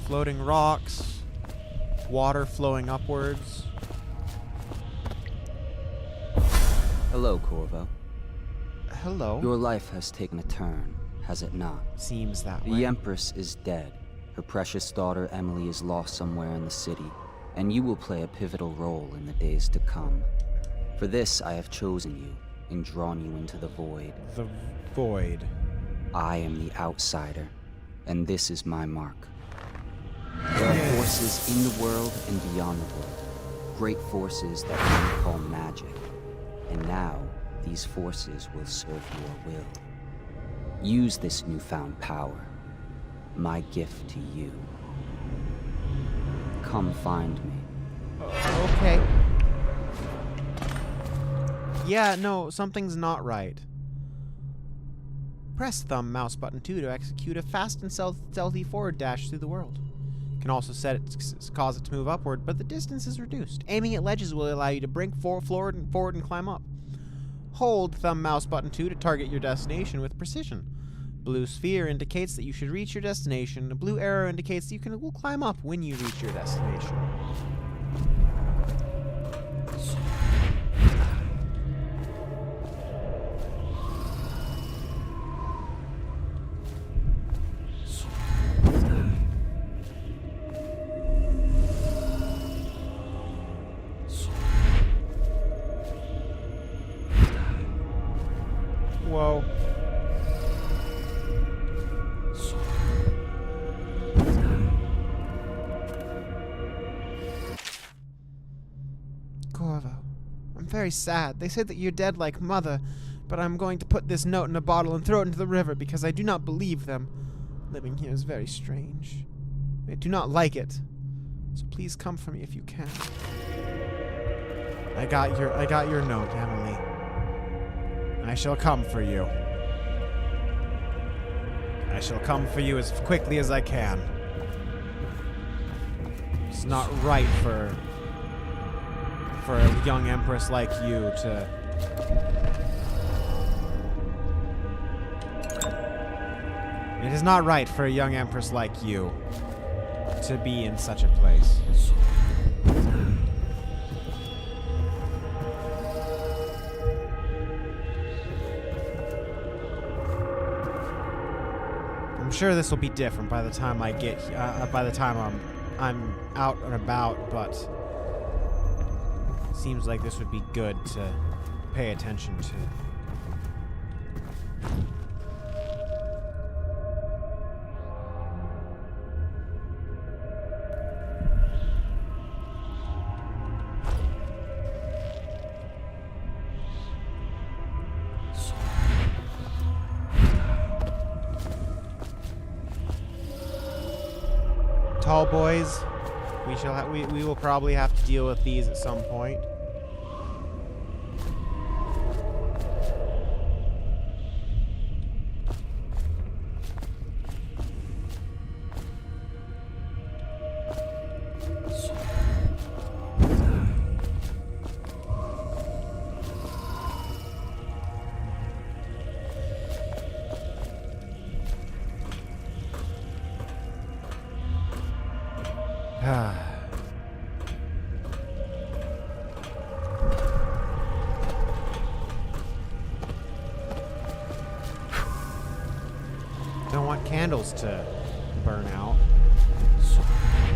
Floating rocks, water flowing upwards. Hello, Corvo. Hello. Your life has taken a turn, has it not? Seems that way. The Empress is dead. Her precious daughter Emily is lost somewhere in the city, and you will play a pivotal role in the days to come. For this, I have chosen you and drawn you into the Void. The Void. I am the outsider, and this is my mark. There are forces in the world and beyond the world. Great forces that men call magic. And now, these forces will serve your will. Use this newfound power. My gift to you. Come find me. Okay. Yeah, no, something's not right. Press thumb mouse button 2 to execute a fast and stealthy forward dash through the world. You can also set it cause it to move upward, but the distance is reduced. Aiming at ledges will allow you to brink forward and climb up. Hold thumb mouse button 2 to target your destination with precision. Blue sphere indicates that you should reach your destination. A blue arrow indicates that you will climb up when you reach your destination. Whoa. very sad. They say that you're dead like Mother, but I'm going to put this note in a bottle and throw it into the river because I do not believe them. Living here is very strange. I do not like it. So please come for me if you can. I got your note, Emily. I shall come for you. I shall come for you as quickly as I can. It's not right for a young empress like you to... It is not right for a young empress like you to be in such a place. I'm sure this will be different by the time I get by the time I'm out and about, but seems like this would be good to pay attention to. Tall boys, we will probably have to deal with these at some point. Don't want candles to burn out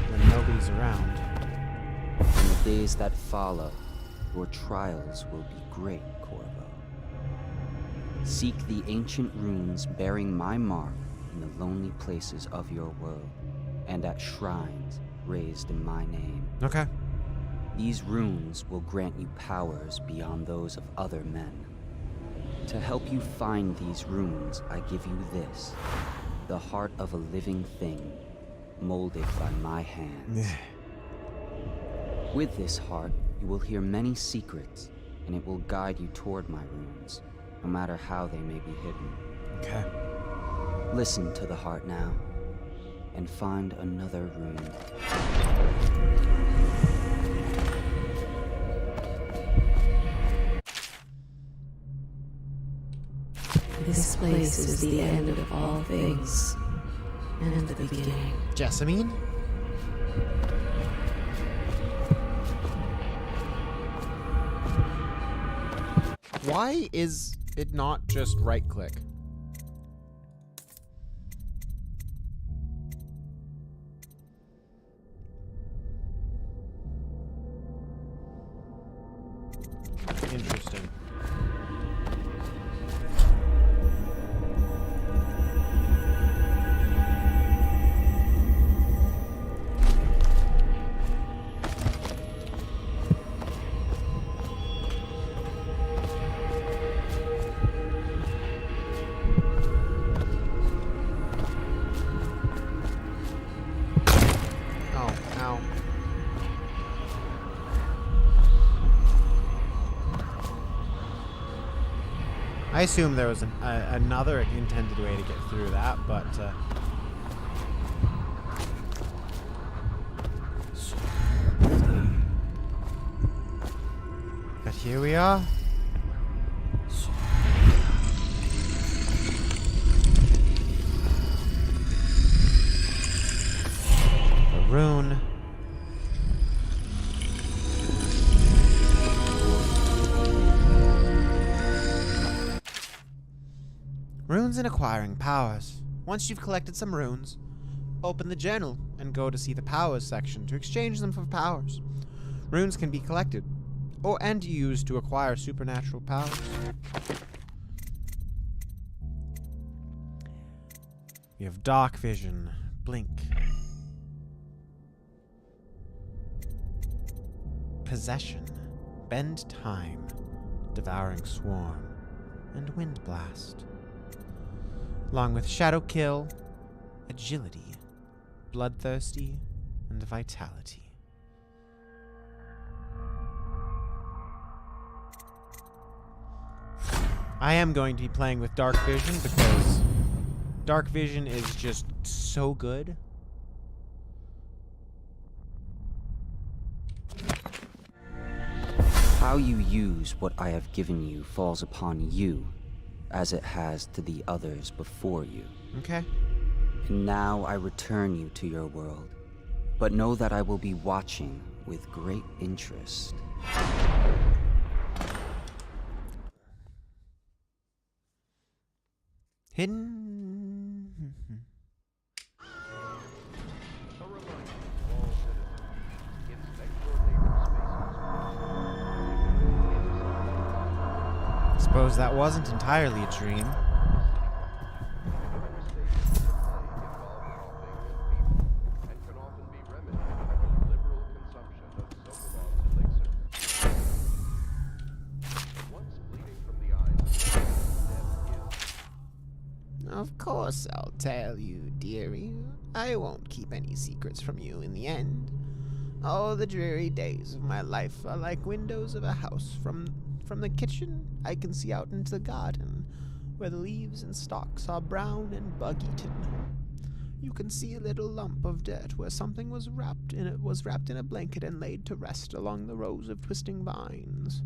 when nobody's around. In the days that follow, your trials will be great, Corvo. Seek the ancient runes bearing my mark in the lonely places of your world, and at shrines raised in my name. Okay. These runes will grant you powers beyond those of other men. To help you find these runes, I give you this, the heart of a living thing, molded by my hands. With this heart, you will hear many secrets, and it will guide you toward my runes, no matter how they may be hidden. Okay. Listen to the heart now, and find another rune. This place is the end of all things, and the beginning. Jessamine? Why is it not just right-click? Interesting. I assume there was another intended way to get through that, but here we are. The rune. Runes and acquiring powers. Once you've collected some runes, open the journal and go to see the powers section to exchange them for powers. Runes can be collected and used to acquire supernatural powers. We have dark vision, blink, possession, Bend Time, Devouring Swarm, and Wind Blast. Along with Shadow Kill, Agility, Bloodthirsty, and Vitality. I am going to be playing with Dark Vision because Dark Vision is just so good. How you use what I have given you falls upon you, as it has to the others before you. Okay. And now I return you to your world, but know that I will be watching with great interest. Hidden. Suppose that wasn't entirely a dream. Of course I'll tell you, dearie. I won't keep any secrets from you in the end. All the dreary days of my life are like windows of a house. From the kitchen, I can see out into the garden, where the leaves and stalks are brown and bug-eaten. You can see a little lump of dirt where something was wrapped in a blanket and laid to rest along the rows of twisting vines.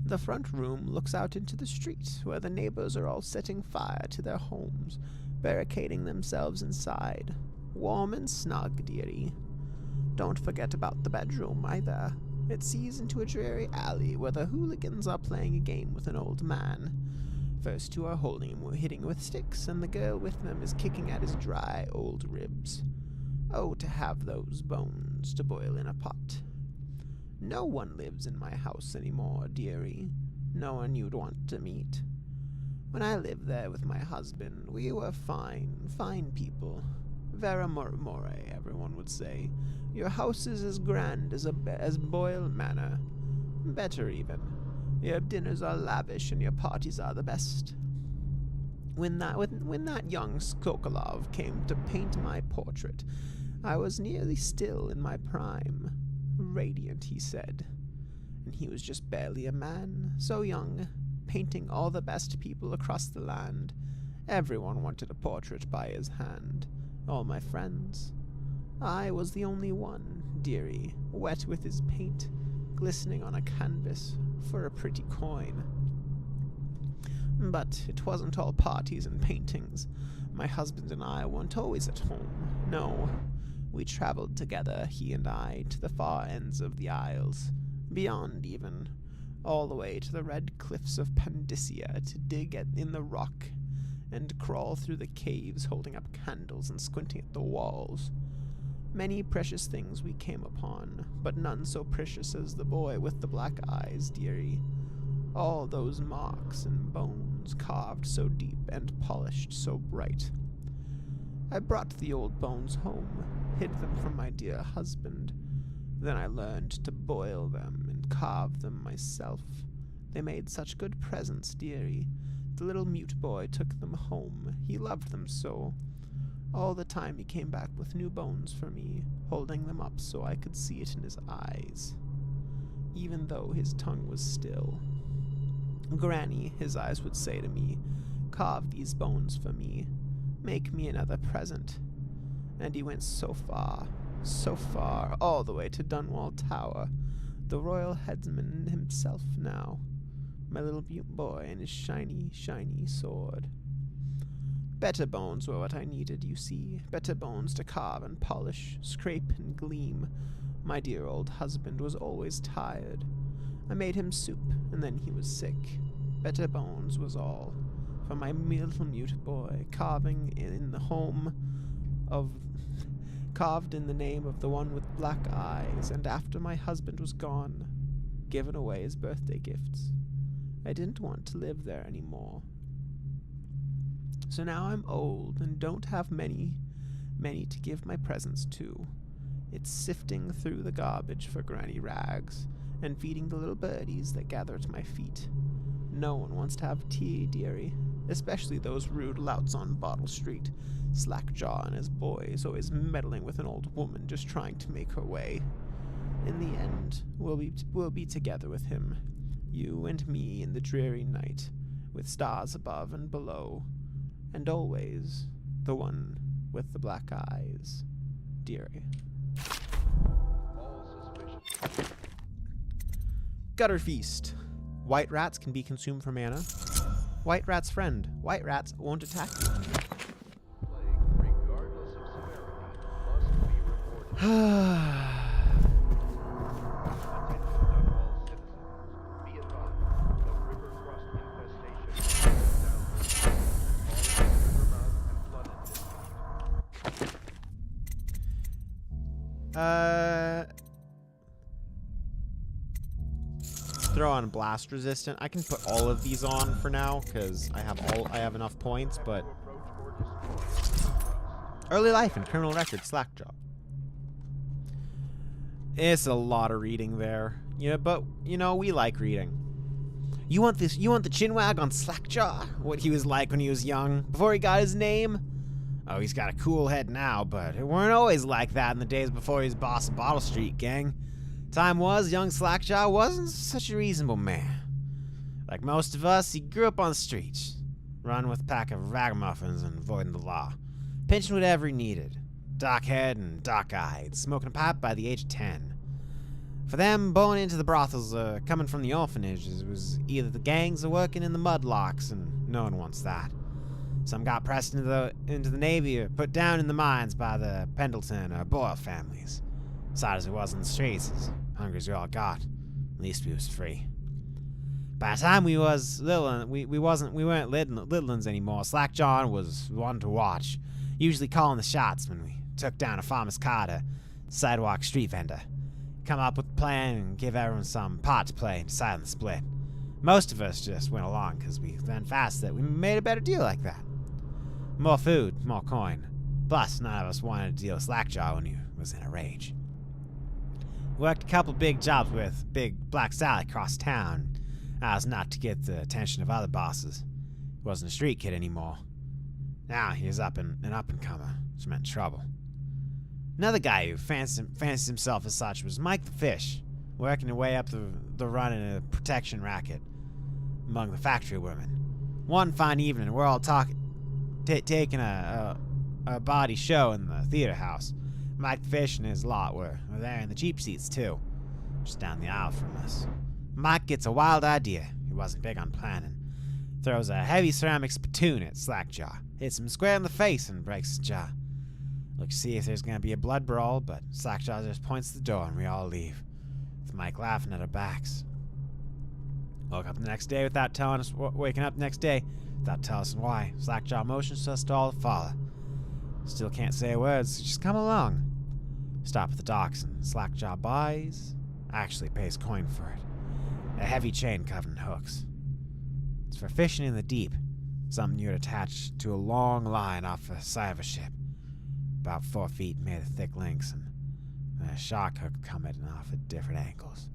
The front room looks out into the street, where the neighbors are all setting fire to their homes, barricading themselves inside. Warm and snug, dearie. Don't forget about the bedroom, either. It sees into a dreary alley where the hooligans are playing a game with an old man. First two are holding him, hitting with sticks, and the girl with them is kicking at his dry, old ribs. Oh, to have those bones to boil in a pot. No one lives in my house anymore, dearie. No one you'd want to meet. When I lived there with my husband, we were fine people. Vera more, everyone would say. Your house is as grand as Boyle Manor. Better even. Your dinners are lavish and your parties are the best. When that young Sokolov came to paint my portrait, I was nearly still in my prime. Radiant, he said. And he was just barely a man, so young, painting all the best people across the land. Everyone wanted a portrait by his hand. All my friends. I was the only one, dearie, wet with his paint, glistening on a canvas for a pretty coin. But it wasn't all parties and paintings. My husband and I weren't always at home. No. We traveled together, he and I, to the far ends of the Isles, beyond even, all the way to the red cliffs of Pandysia to dig in the rock and crawl through the caves holding up candles and squinting at the walls. Many precious things we came upon, but none so precious as the boy with the black eyes, dearie. All those marks and bones carved so deep and polished so bright. I brought the old bones home, hid them from my dear husband. Then I learned to boil them and carve them myself. They made such good presents, dearie. The little mute boy took them home. He loved them so. All the time he came back with new bones for me, holding them up so I could see it in his eyes, even though his tongue was still. Granny, his eyes would say to me, carve these bones for me. Make me another present. And he went so far, all the way to Dunwall Tower, the royal headsman himself now, my little mute boy and his shiny, shiny sword. Better bones were what I needed, you see, better bones to carve and polish, scrape and gleam. My dear old husband was always tired. I made him soup, and then he was sick. Better bones was all. For my little mute boy, carved in the name of the one with black eyes, and after my husband was gone, given away as birthday gifts. I didn't want to live there anymore. So now I'm old and don't have many to give my presents to. It's sifting through the garbage for granny rags and feeding the little birdies that gather at my feet. No one wants to have tea, dearie, especially those rude louts on Bottle Street. Slackjaw and his boys always meddling with an old woman just trying to make her way. In the end, we'll be together with him, you and me in the dreary night, with stars above and below, and always the one with the black eyes, dearie. Gutter Feast. White rats can be consumed for mana. White rat's friend. White rats won't attack you. Throw on blast resistant. I can put all of these on for now because I have enough points, but early life and criminal record Slackjaw. It's a lot of reading there. Yeah, but you know, we like reading. You want the chinwag on Slackjaw? What he was like when he was young, before he got his name? Oh, he's got a cool head now, but it weren't always like that in the days before he was boss of Bottle Street, gang. Time was, young Slackjaw wasn't such a reasonable man. Like most of us, he grew up on the streets, run with a pack of ragamuffins and avoiding the law, pinching whatever he needed, dark-haired and dark-eyed, smoking a pipe by the age of 10. For them, going into the brothels coming from the orphanages was either the gangs or working in the mudlocks, and no one wants that. Some got pressed into the Navy or put down in the mines by the Pendleton or Boyle families. Sad as it was in the streets, as hungry as we all got, at least we was free. By the time we was little, we weren't little uns anymore. Slackjaw was one to watch, usually calling the shots when we took down a farmer's cart, sidewalk street vendor. Come up with a plan and give everyone some part to play and decide on the split. Most of us just went along because we learned fast that we made a better deal like that. More food, more coin. Plus, none of us wanted to deal with Slackjaw when he was in a rage. Worked a couple big jobs with Big Black Sally across town. I was not to get the attention of other bosses. He wasn't a street kid anymore. Now he was an up-and-comer, which meant trouble. Another guy who fancied himself as such was Mike the Fish, working his way up the run in a protection racket among the factory women. One fine evening, we're all taking a body show in the theater house. Mike the Fish and his lot were there in the cheap seats too, just down the aisle from us. Mike gets a wild idea. He wasn't big on planning. Throws a heavy ceramic spittoon at Slackjaw, hits him square in the face and breaks his jaw. Look to see if there's gonna be a blood brawl, but Slackjaw just points to the door and we all leave, with Mike laughing at our backs. Woke up the next day without telling us, waking up the next day without telling us why. Slackjaw motions to us to all follow. Still can't say a word, so just come along. Stop at the docks and Slackjaw buys, actually pays coin for it. A heavy chain covered in hooks. It's for fishing in the deep, something you'd attach to a long line off the side of a ship. About 4 feet made of thick links, and a shark hook coming off at different angles.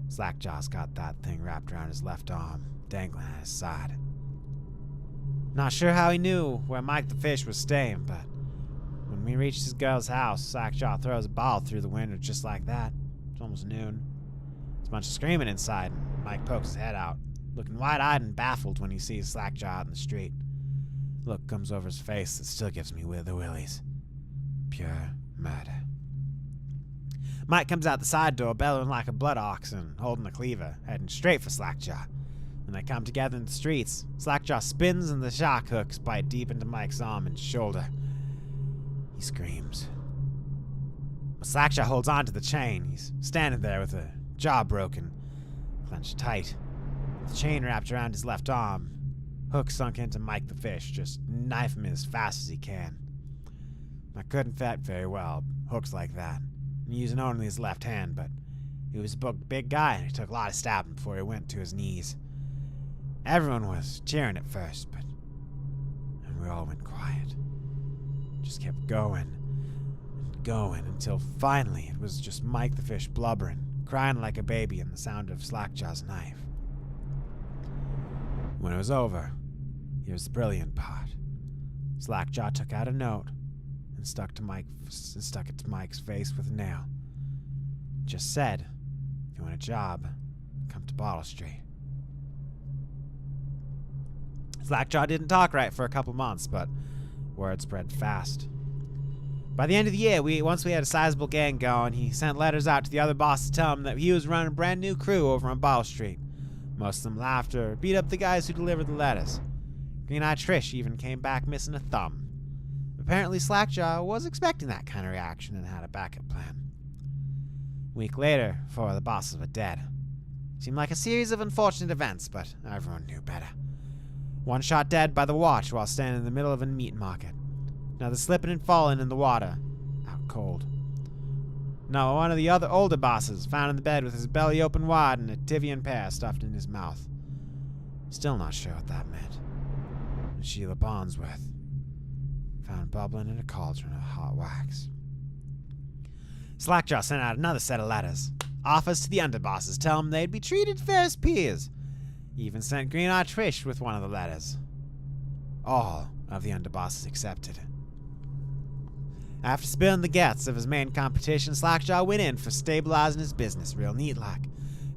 Slackjaw's got that thing wrapped around his left arm, dangling at his side. Not sure how he knew where Mike the Fish was staying, but when we reached his girl's house, Slackjaw throws a ball through the window just like that. It's almost noon. There's a bunch of screaming inside, and Mike pokes his head out, looking wide-eyed and baffled when he sees Slackjaw out in the street. Look comes over his face that still gives me the willies. Pure murder. Mike comes out the side door, bellowing like a blood ox and holding a cleaver, heading straight for Slackjaw. When they come together in the streets, Slackjaw spins and the shark hooks bite deep into Mike's arm and shoulder. He screams. But Slackjaw holds on to the chain. He's standing there with a jaw broken, clenched tight, with the chain wrapped around his left arm. Hook sunk into Mike the Fish, just knife him as fast as he can. I couldn't fight very well, hooks like that, and using only his left hand, but he was a big guy and he took a lot of stabbing before he went to his knees. Everyone was cheering at first, and we all went quiet. Just kept going and going until finally it was just Mike the Fish blubbering, crying like a baby and the sound of Slackjaw's knife. When it was over, here's the brilliant part. Slackjaw took out a note and stuck it to Mike's face with a nail. Just said, if you want a job, come to Bottle Street. Slackjaw didn't talk right for a couple months, but word spread fast. By the end of the year, once we had a sizable gang going, he sent letters out to the other bosses to tell them that he was running a brand new crew over on Bottle Street. Most of them laughed or beat up the guys who delivered the letters. Green-Eyed Trish even came back missing a thumb. Apparently Slackjaw was expecting that kind of reaction and had a backup plan. A week later, 4 of the bosses were dead. Seemed like a series of unfortunate events, but everyone knew better. One shot dead by the watch while standing in the middle of a meat market. Another slipping and falling in the water, out cold. No, one of the other older bosses found in the bed with his belly open wide and a Tivian pear stuffed in his mouth. Still not sure what that meant. And Sheila Barnsworth, found bubbling in a cauldron of hot wax. Slackjaw sent out another set of letters. Offers to the underbosses, tell them they'd be treated fair as peers. He even sent Green-Eyed Trish with one of the letters. All of the underbosses accepted. After spilling the guts of his main competition, Slackjaw went in for stabilizing his business real neat-like.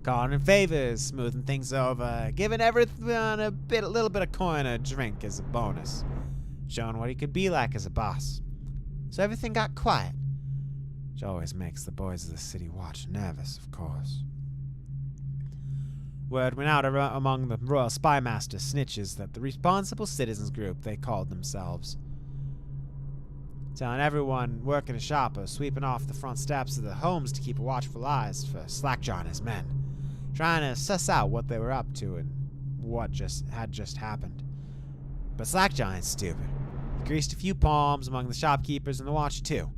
Calling in favors, smoothing things over, giving everyone a little bit of coin or drink as a bonus. Showing what he could be like as a boss. So everything got quiet. Which always makes the boys of the City Watch nervous, of course. Word went out among the Royal Spymaster snitches that the Responsible Citizens Group they called themselves. Telling everyone working a shop or sweeping off the front steps of the homes to keep a watchful eyes for Slackjaw and his men. Trying to suss out what they were up to and what had just happened. But Slackjaw ain't stupid. He greased a few palms among the shopkeepers and the watch too.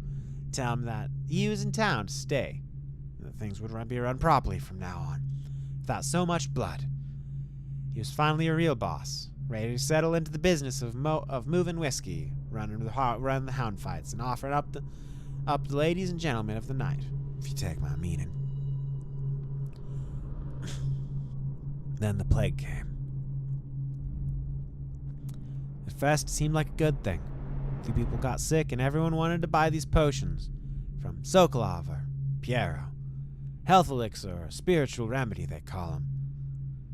Tell him that he was in town to stay. And that things would be run properly from now on. Without so much blood. He was finally a real boss, ready to settle into the business of moving whiskey, running the hound fights, and offering up the ladies and gentlemen of the night, if you take my meaning. Then the plague came. At first, it seemed like a good thing. A few people got sick, and everyone wanted to buy these potions from Sokolov or Piero. Health elixir or spiritual remedy, they call them.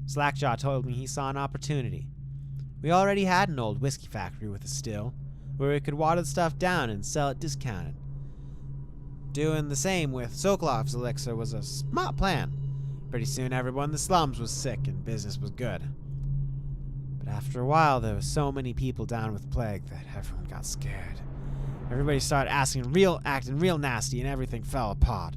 Slackjaw told me he saw an opportunity. We already had an old whiskey factory with a still, where we could water the stuff down and sell it discounted. Doing the same with Sokolov's elixir was a smart plan. Pretty soon everyone in the slums was sick and business was good. But after a while there were so many people down with plague that everyone got scared. Everybody started acting real nasty and everything fell apart.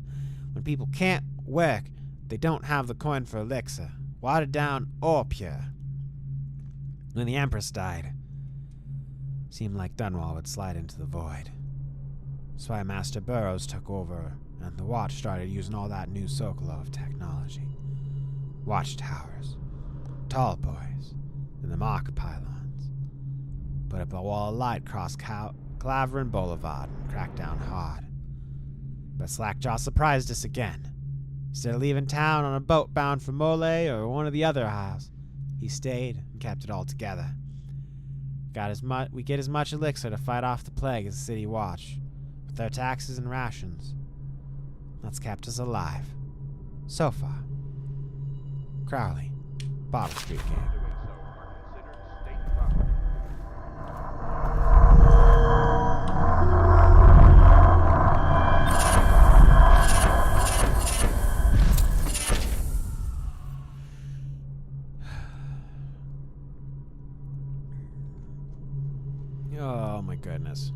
When people can't work, they don't have the coin for elixir, watered down or pure. When the Empress died, it seemed like Dunwall would slide into the void. Spymaster Burroughs took over, and the Watch started using all that new Sokolov technology. Watchtowers, tall boys, and the Mark pylons. Put up a wall of light across Calaveran Boulevard and cracked down hard. But Slackjaw surprised us again. Instead of leaving town on a boat bound for Mole or one of the other isles, he stayed and kept it all together. We get as much elixir to fight off the plague as the City Watch, with their taxes and rations. That's kept us alive. So far. Crowley, Bottle Street Gang. Oh my goodness.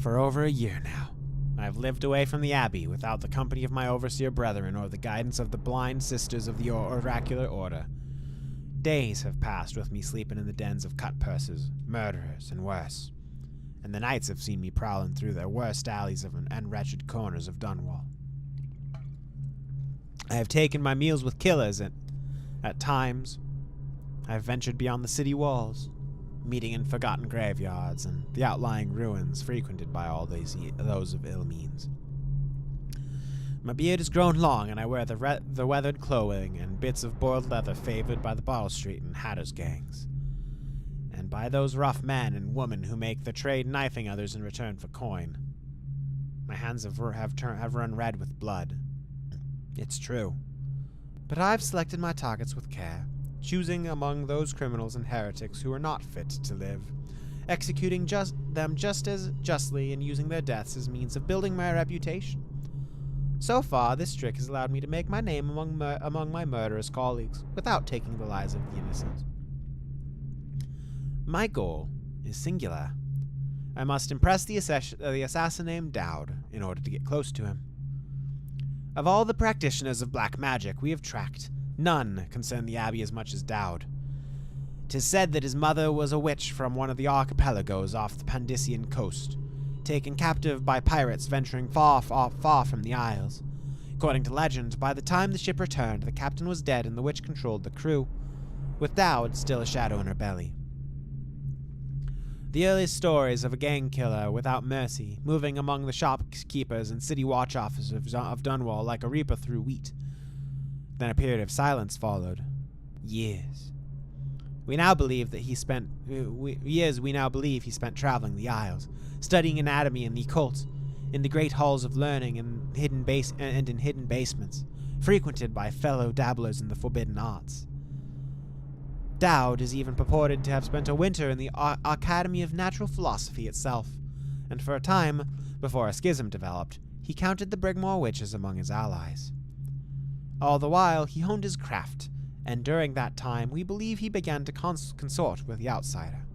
For over a year now, I've lived away from the Abbey without the company of my overseer brethren or the guidance of the blind sisters of the oracular order. Days have passed with me sleeping in the dens of cut-purses, murderers, and worse. And the nights have seen me prowling through the worst alleys and wretched corners of Dunwall. I have taken my meals with killers, and at times I have ventured beyond the city walls, meeting in forgotten graveyards and the outlying ruins frequented by all those of ill means. My beard has grown long, and I wear the weathered clothing and bits of boiled leather favored by the Bottle Street and Hatters gangs, and by those rough men and women who make the trade knifing others in return for coin. My hands have run red with blood. It's true. But I've selected my targets with care, choosing among those criminals and heretics who are not fit to live, executing them just as justly and using their deaths as means of building my reputation. So far, this trick has allowed me to make my name among my murderous colleagues, without taking the lives of the innocent. My goal is singular. I must impress the assassin named Dowd in order to get close to him. Of all the practitioners of black magic we have tracked, none concern the Abbey as much as Dowd. 'Tis said that his mother was a witch from one of the archipelagos off the Pandician coast, taken captive by pirates venturing far from the Isles. According to legend, by the time the ship returned, the captain was dead and the witch controlled the crew, with Dowd still a shadow in her belly. The earliest stories of a gang killer without mercy, moving among the shopkeepers and city watch officers of Dunwall like a reaper through wheat. Then a period of silence followed. Years. We now believe he spent traveling the Isles, studying anatomy and the occult, in the great halls of learning and in hidden basements, frequented by fellow dabblers in the forbidden arts. Dowd is even purported to have spent a winter in the Academy of Natural Philosophy itself, and for a time, before a schism developed, he counted the Brigmore witches among his allies. All the while, he honed his craft, and during that time, we believe he began to consort with the outsider.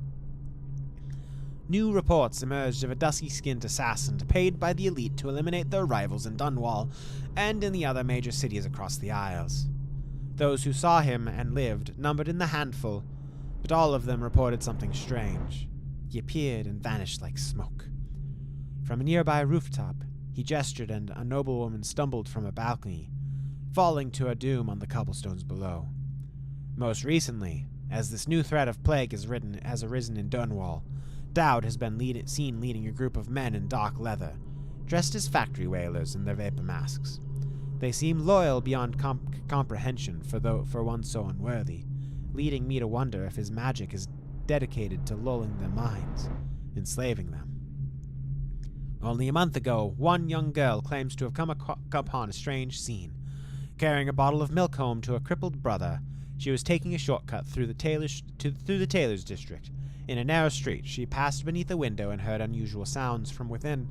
New reports emerged of a dusky-skinned assassin paid by the elite to eliminate their rivals in Dunwall and in the other major cities across the Isles. Those who saw him and lived numbered in the handful, but all of them reported something strange. He appeared and vanished like smoke. From a nearby rooftop, he gestured and a noblewoman stumbled from a balcony, falling to her doom on the cobblestones below. Most recently, as this new threat of plague has arisen in Dunwall, Dowd has been seen leading a group of men in dark leather, dressed as factory whalers in their vapor masks. They seem loyal beyond comprehension for one so unworthy, leading me to wonder if his magic is dedicated to lulling their minds, enslaving them. Only a month ago, one young girl claims to have come upon a strange scene. Carrying a bottle of milk home to a crippled brother, she was taking a shortcut through the tailor's district. In a narrow street, she passed beneath a window and heard unusual sounds from within.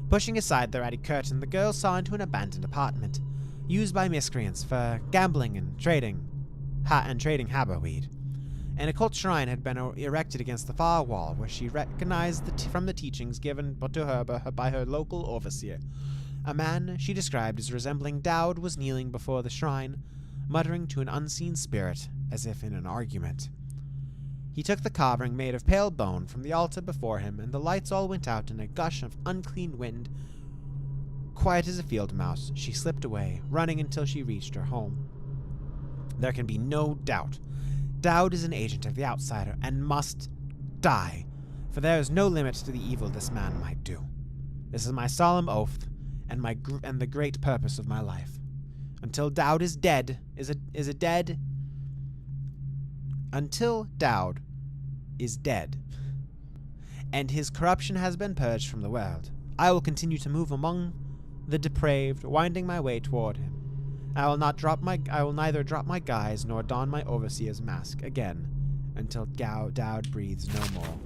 Pushing aside the ratty curtain, the girl saw into an abandoned apartment, used by miscreants for gambling and trading haberweed. An occult shrine had been erected against the far wall, where she recognized from the teachings given to her by her local overseer. A man she described as resembling Dowd was kneeling before the shrine, muttering to an unseen spirit, as if in an argument. He took the carving made of pale bone from the altar before him, and the lights all went out in a gush of unclean wind. Quiet as a field mouse, she slipped away, running until she reached her home. There can be no doubt. Dowd is an agent of the outsider, and must die, for there is no limit to the evil this man might do. This is my solemn oath, and the great purpose of my life. Until Dowd is dead, until Dowd is dead, and his corruption has been purged from the world, I will continue to move among the depraved, winding my way toward him. I will neither drop my guise nor don my overseer's mask again until Dowd breathes no more.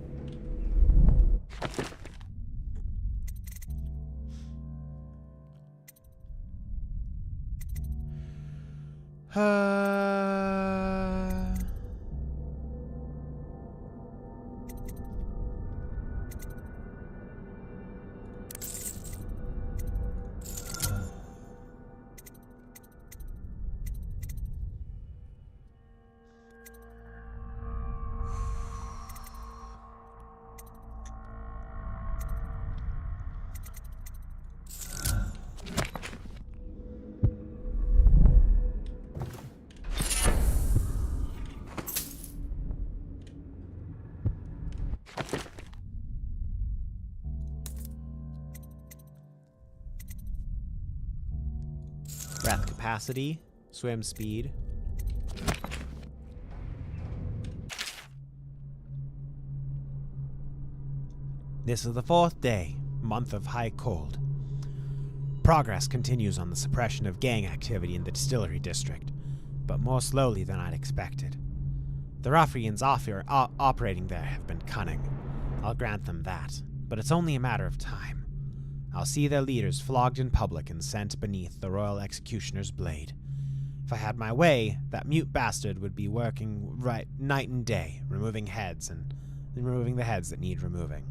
capacity, swim speed. This is the 4th day, month of high cold. Progress continues on the suppression of gang activity in the distillery district, but more slowly than I'd expected. The ruffians operating there have been cunning. I'll grant them that, but it's only a matter of time. I'll see their leaders flogged in public and sent beneath the royal executioner's blade. If I had my way, that mute bastard would be working right night and day, removing heads and removing the heads that need removing.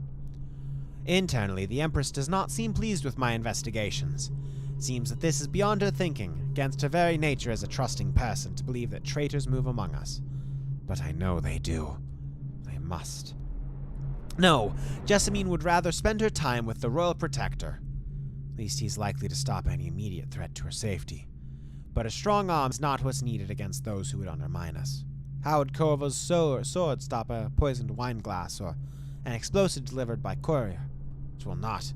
Internally, the Empress does not seem pleased with my investigations. It seems that this is beyond her thinking, against her very nature as a trusting person to believe that traitors move among us. But I know they do. They must. No, Jessamine would rather spend her time with the Royal Protector. At least he's likely to stop any immediate threat to her safety. But a strong arm's not what's needed against those who would undermine us. How would Corvo's sword stop a poisoned wine glass or an explosive delivered by courier? It will not.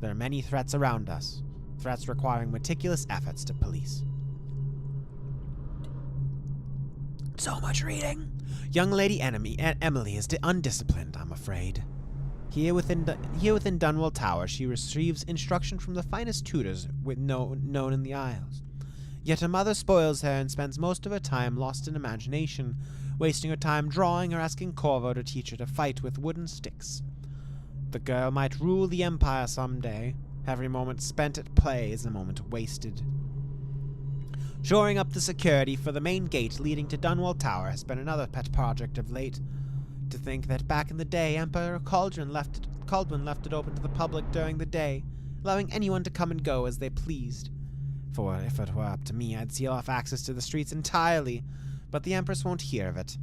There are many threats around us, threats requiring meticulous efforts to police. So much reading. Young Lady Emily is undisciplined, I'm afraid. Here within Dunwall Tower, she receives instruction from the finest tutors known in the Isles. Yet her mother spoils her and spends most of her time lost in imagination, wasting her time drawing or asking Corvo to teach her to fight with wooden sticks. The girl might rule the Empire someday. Every moment spent at play is a moment wasted. Shoring up the security for the main gate leading to Dunwall Tower has been another pet project of late. To think that back in the day, Emperor Cauldron left it open to the public during the day, allowing anyone to come and go as they pleased. For if it were up to me, I'd seal off access to the streets entirely, but the Empress won't hear of it.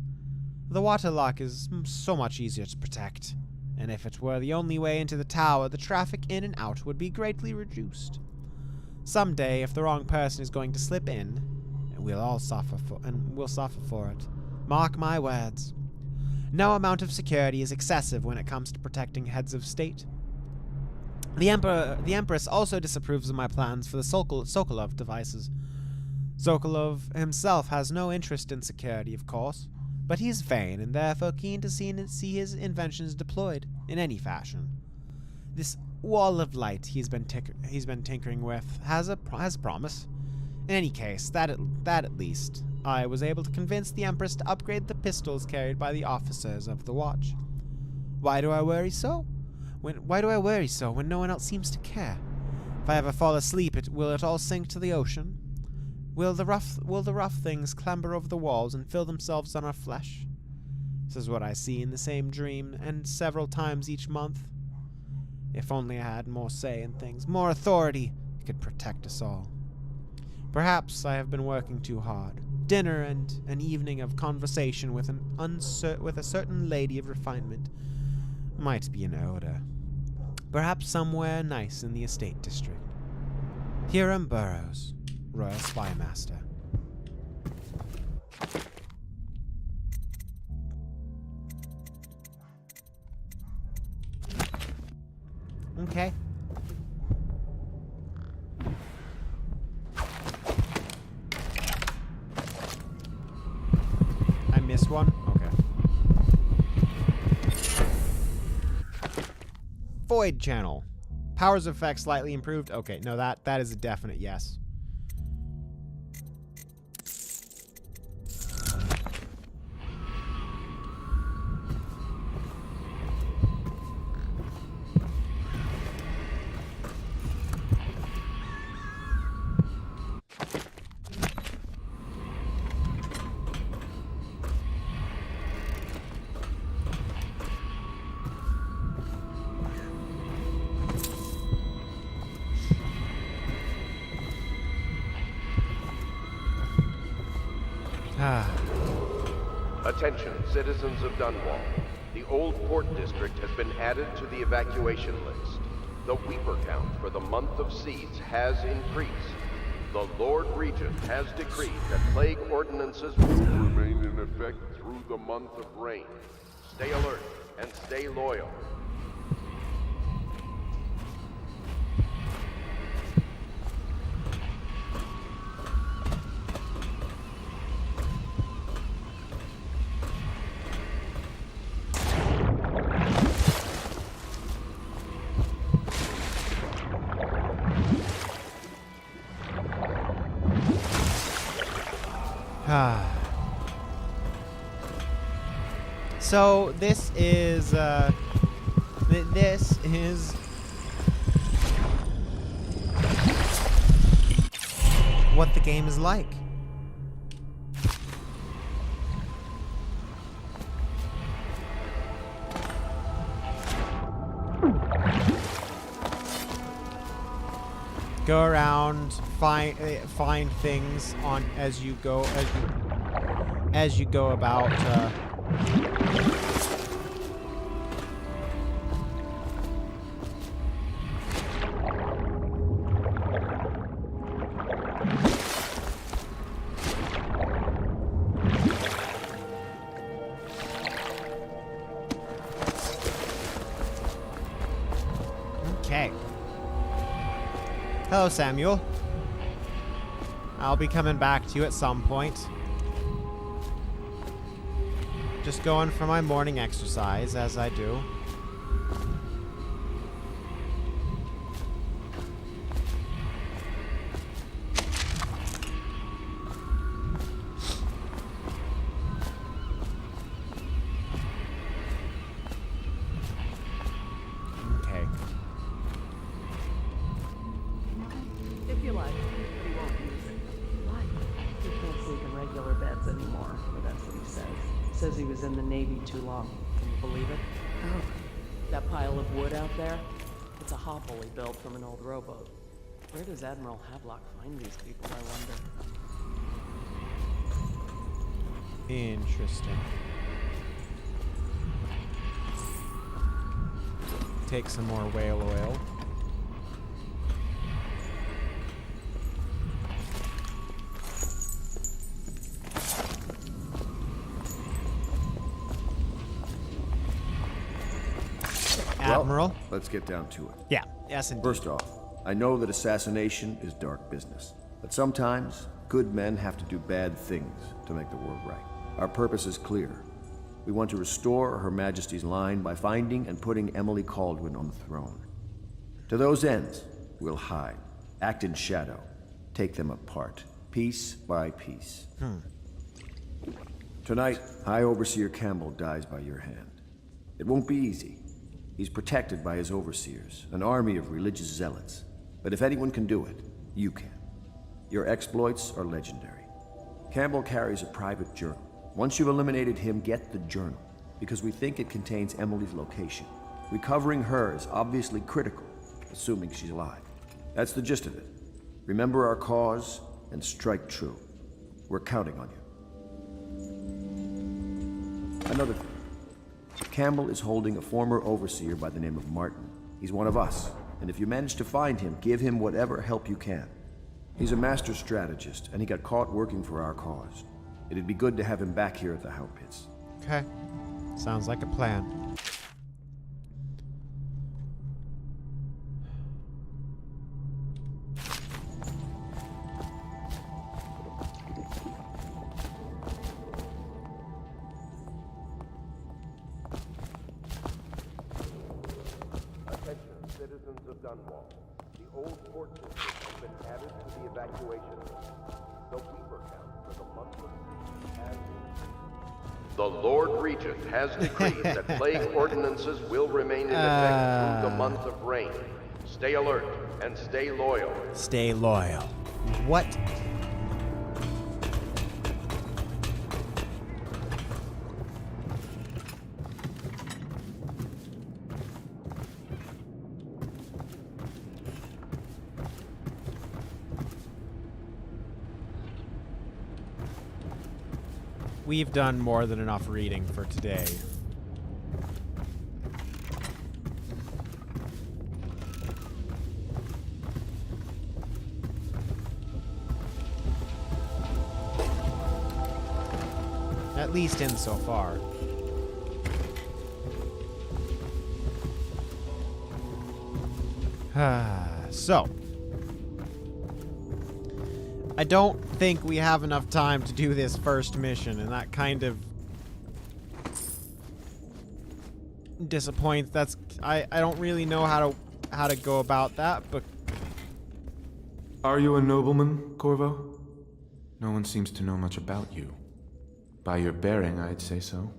The waterlock is so much easier to protect, and if it were the only way into the tower, the traffic in and out would be greatly reduced. Someday, if the wrong person is going to slip in, we'll suffer for it. Mark my words. No amount of security is excessive when it comes to protecting heads of state. The Empress also disapproves of my plans for the Sokolov devices. Sokolov himself has no interest in security, of course, but he's vain and therefore keen to see his inventions deployed in any fashion. This wall of light he's been tinkering with has promise. In any case, that at least, I was able to convince the Empress to upgrade the pistols carried by the officers of the watch. Why do I worry so? Why do I worry so when no one else seems to care? If I ever fall asleep, will it all sink to the ocean? Will the rough things clamber over the walls and fill themselves on our flesh? This is what I see in the same dream, and several times each month. If only I had more say in things, more authority, it could protect us all. Perhaps I have been working too hard. Dinner and an evening of conversation with a certain lady of refinement might be in order. Perhaps somewhere nice in the estate district. Hiram Burrows, Royal Spy Master. Okay. I missed one? Okay. Void channel. Powers effect slightly improved. Okay, no, that is a definite yes. Attention, citizens of Dunwall. The old port district has been added to the evacuation list. The Weeper count for the month of seeds has increased. The Lord Regent has decreed that plague ordinances will remain in effect through the month of rain. Stay alert and stay loyal. So this is what the game is like. Go around, find things on as you go about. Okay. Hello, Samuel. I'll be coming back to you at some point. Just going for my morning exercise, as I do. Okay. If you like, but he won't use it. Why? He can't sleep in regular beds anymore, or that's what he says. Says he was in the Navy too long. Can you believe it? Oh. That pile of wood out there? It's a hovel he built from an old rowboat. Where does Admiral Havelock find these people, I wonder? Interesting. Take some more whale oil. Admiral? Well, let's get down to it. Yeah, yes indeed. First off, I know that assassination is dark business, but sometimes good men have to do bad things to make the world right. Our purpose is clear. We want to restore Her Majesty's line by finding and putting Emily Kaldwin on the throne. To those ends, we'll hide, act in shadow, take them apart, piece by piece. Tonight, High Overseer Campbell dies by your hand. It won't be easy. He's protected by his overseers, an army of religious zealots. But if anyone can do it, you can. Your exploits are legendary. Campbell carries a private journal. Once you've eliminated him, get the journal, because we think it contains Emily's location. Recovering her is obviously critical, assuming she's alive. That's the gist of it. Remember our cause and strike true. We're counting on you. Another thing. Campbell is holding a former overseer by the name of Martin. He's one of us, and if you manage to find him, give him whatever help you can. He's a master strategist, and he got caught working for our cause. It'd be good to have him back here at the Hound Pits. Okay. Sounds like a plan. Citizens of Dunwall, the old port district has been added to the evacuation list. The Weaver count for the month of has... The Lord Regent has decreed that plague ordinances will remain in effect through the month of rain. Stay alert and stay loyal. Stay loyal. What? We've done more than enough reading for today. At least insofar. So. I don't think we have enough time to do this first mission, and that kind of disappoints. I don't really know how to go about that, but are you a nobleman, Corvo? No one seems to know much about you. By your bearing, I'd say so.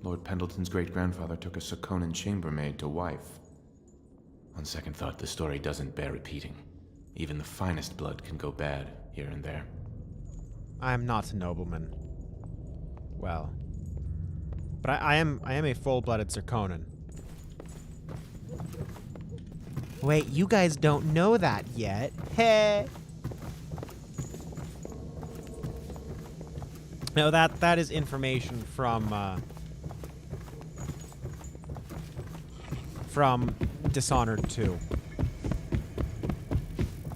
Lord Pendleton's great-grandfather took a Serkonan chambermaid to wife. On second thought, the story doesn't bear repeating. Even the finest blood can go bad here and there. I am not a nobleman. Well, but I am a full-blooded Serkonan. Wait, you guys don't know that yet. Hey. No, that is information from Dishonored 2.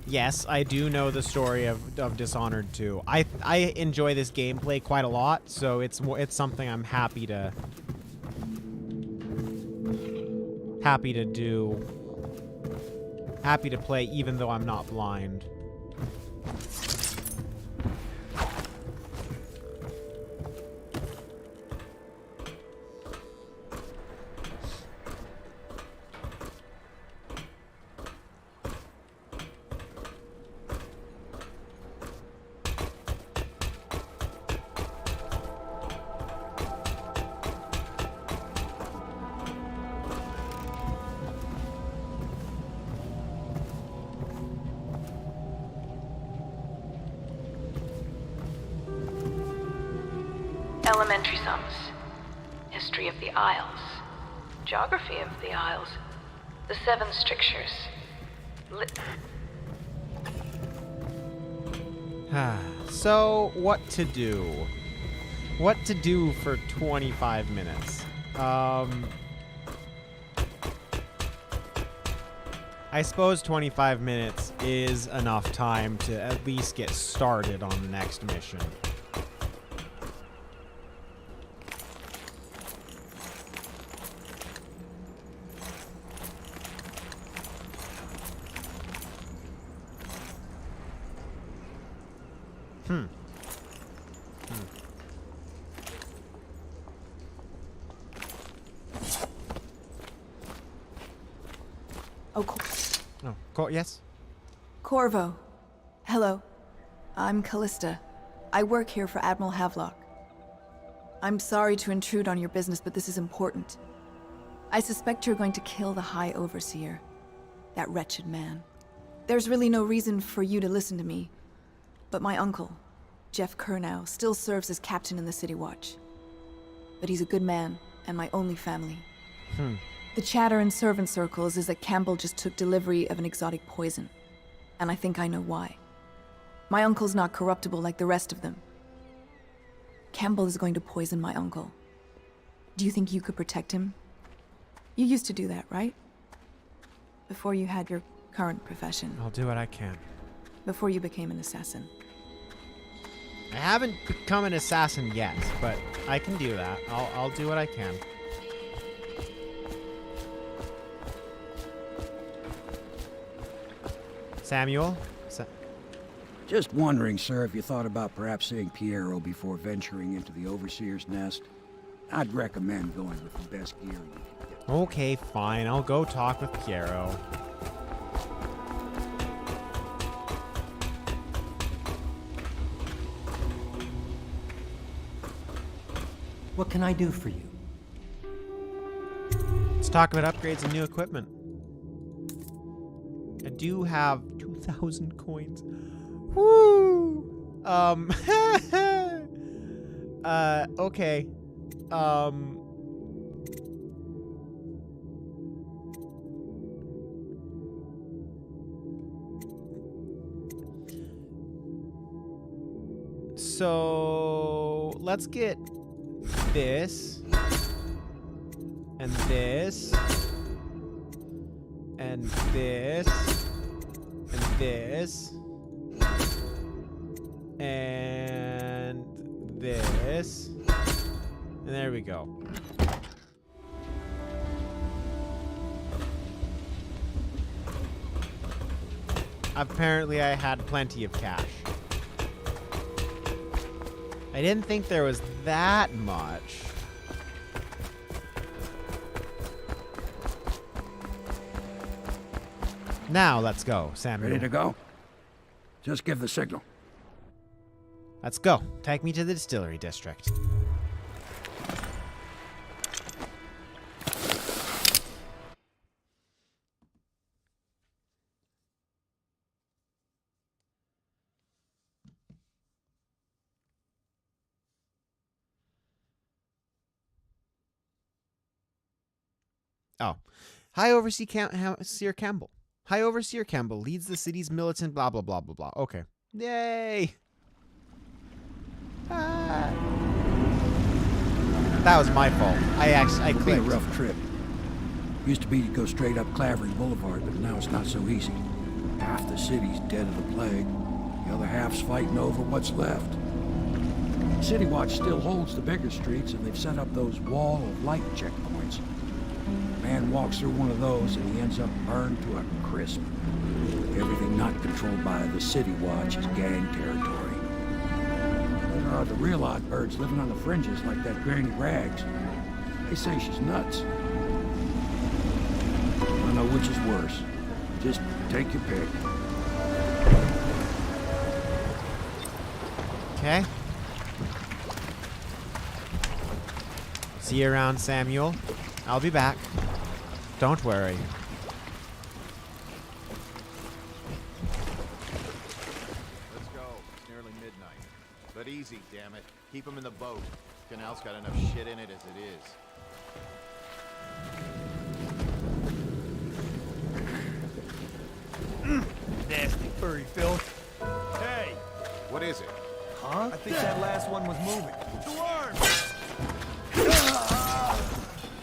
Yes, I do know the story of Dishonored 2. I enjoy this gameplay quite a lot, so it's something I'm happy to play, even though I'm not blind. Elementary sums, history of the Isles, geography of the Isles, the Seven Strictures. So, what to do? What to do for 25 minutes? I suppose 25 minutes is enough time to at least get started on the next mission. Yes? Corvo. Hello. I'm Callista. I work here for Admiral Havelock. I'm sorry to intrude on your business, but this is important. I suspect you're going to kill the High Overseer. That wretched man. There's really no reason for you to listen to me. But my uncle, Jeff Kernow, still serves as captain in the City Watch. But he's a good man, and my only family. The chatter in servant circles is that Campbell just took delivery of an exotic poison. And I think I know why. My uncle's not corruptible like the rest of them. Campbell is going to poison my uncle. Do you think you could protect him? You used to do that, right? Before you had your current profession. I'll do what I can. Before you became an assassin. I haven't become an assassin yet, but I can do that. I'll do what I can. Samuel? Just wondering, sir, if you thought about perhaps seeing Piero before venturing into the Overseer's nest. I'd recommend going with the best gear you can get. Okay, fine. I'll go talk with Piero. What can I do for you? Let's talk about upgrades and new equipment. I do have 2,000 coins. Woo! Okay. So let's get this and this and this and this and this, and there we go. Apparently I had plenty of cash. I didn't think there was that much. Now let's go, Samuel. Ready to go? Just give the signal. Let's go. Take me to the distillery district. Oh. High Overseer Campbell. High Overseer Campbell leads the city's militant blah, blah, blah, blah, blah. Okay. Yay. That was my fault. I It'll be a clicked. rough trip. Used to be to go straight up Clavering Boulevard, but now it's not so easy. Half the city's dead of the plague. The other half's fighting over what's left. City Watch still holds the bigger streets, and they've set up those wall of light checkpoints. A man walks through one of those, and he ends up burned to a crisp. Everything not controlled by the City Watch is gang territory. There are the real odd birds living on the fringes like that Granny Rags. They say she's nuts. I don't know which is worse. Just take your pick. Okay. See you around, Samuel. I'll be back. Don't worry. Let's go. It's nearly midnight. But easy, damn it. Keep them in the boat. Canal's got enough shit in it as it is. Nasty furry filth. Hey! What is it? Huh? I think that last one was moving. To arms!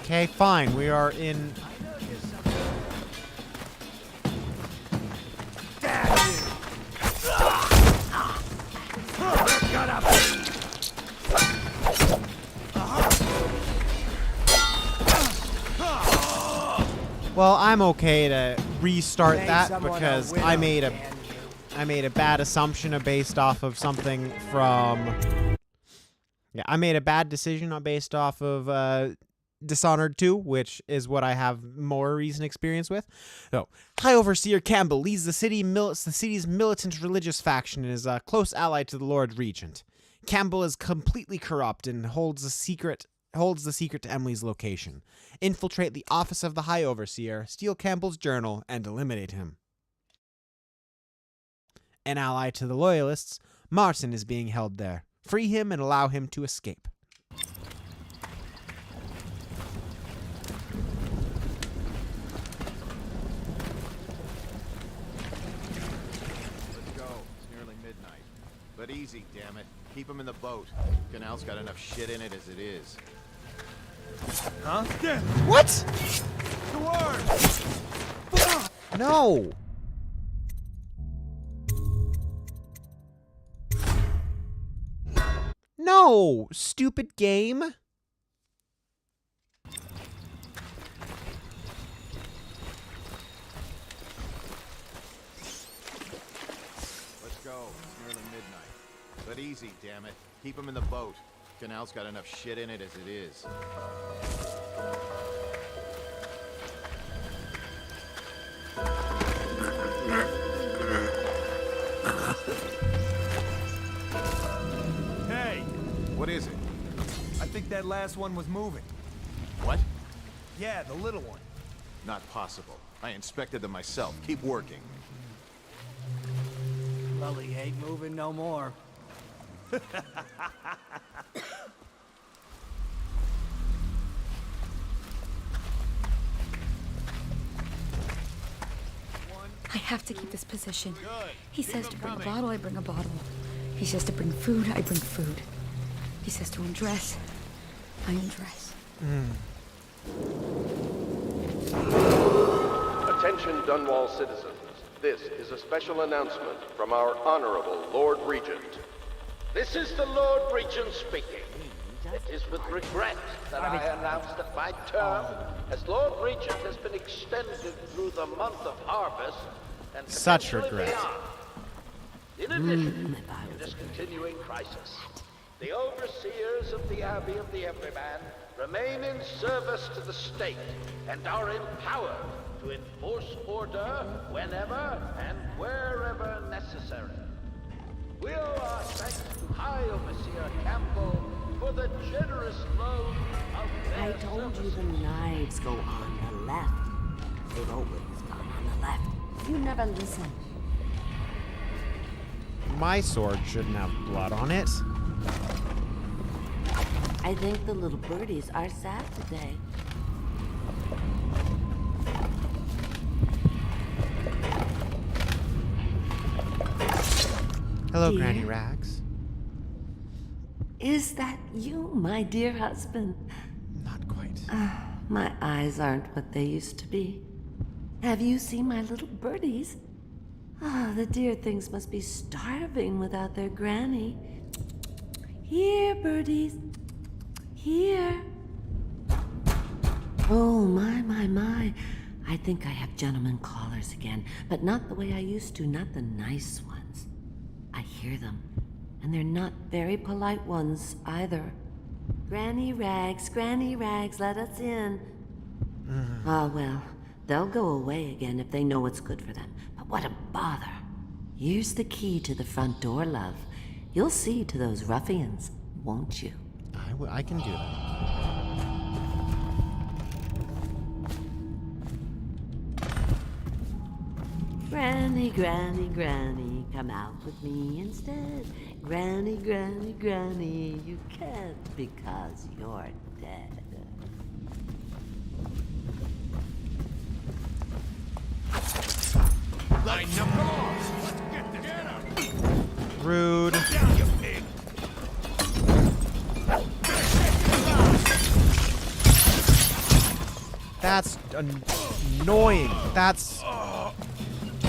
Okay, fine. We are in... Well, I'm okay to restart that because I made a bad assumption based off of something from... Yeah, I made a bad decision based off of Dishonored 2, which is what I have more recent experience with. So, High Overseer Campbell leads the city's militant religious faction and is a close ally to the Lord Regent. Campbell is completely corrupt and holds the secret to Emily's location. Infiltrate the office of the High Overseer, steal Campbell's journal, and eliminate him. An ally to the Loyalists, Martin is being held there. Free him and allow him to escape. Let's go. It's nearly midnight. But easy, damn it. Keep them in the boat. Canal's got enough shit in it as it is. Huh? What? To arms! No! No! Stupid game! Let's go. It's nearly midnight. But easy, damn it. Keep them in the boat. Canal's got enough shit in it as it is. Hey! What is it? I think that last one was moving. What? Yeah, the little one. Not possible. I inspected them myself. Keep working. Lully ain't moving no more. I have to keep this position. He says to bring a bottle, I bring a bottle. He says to bring food, I bring food. He says to undress, I undress. Attention Dunwall citizens. This is a special announcement from our Honorable Lord Regent. This is the Lord Regent speaking. It is with regret that I announce that my term as Lord Regent has been extended through the month of harvest and Such potentially regret. beyond. In addition to this continuing crisis, the overseers of the Abbey of the Everyman remain in service to the state and are empowered to enforce order whenever and wherever necessary. We owe our thanks to High Overseer Campbell for the generous loan of their I told you the knives go on the left. They've always gone on the left. You never listen. My sword shouldn't have blood on it. I think the little birdies are sad today. Hello, Dear? Granny Rags. Is that you, my dear husband? Not quite. My eyes aren't what they used to be. Have you seen my little birdies? The dear things must be starving without their granny. Here, birdies. Here. Oh, my. I think I have gentlemen callers again, but not the way I used to, not the nice ones. I hear them, and they're not very polite ones either. Granny Rags, let us in. Well, they'll go away again if they know what's good for them. But what a bother. Here's the key to the front door, love. You'll see to those ruffians, won't you? I can do that. Granny, come out with me instead. Granny, you can't because you're dead. Line number off. Let's get him. Rude. Down, you pig. That's annoying. That's...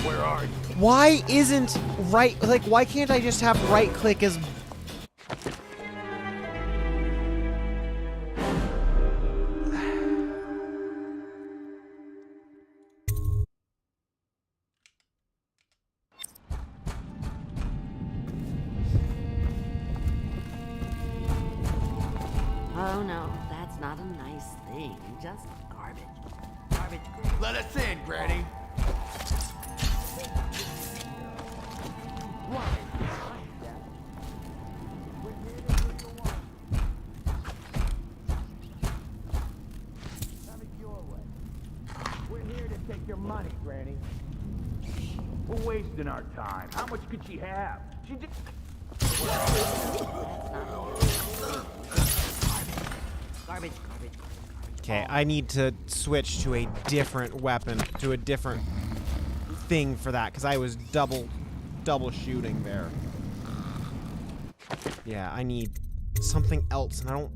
Where are you? Why isn't right... Like, why can't I just have right click as... Oh no, that's not a nice thing. Just garbage. Let us in, Granny. We're here to take your money, Granny. We're wasting our time. How much could she have? She did. Garbage. Okay, I need to switch to a different weapon, to a different thing for that, because I was double shooting there. Yeah, I need something else, and I don't...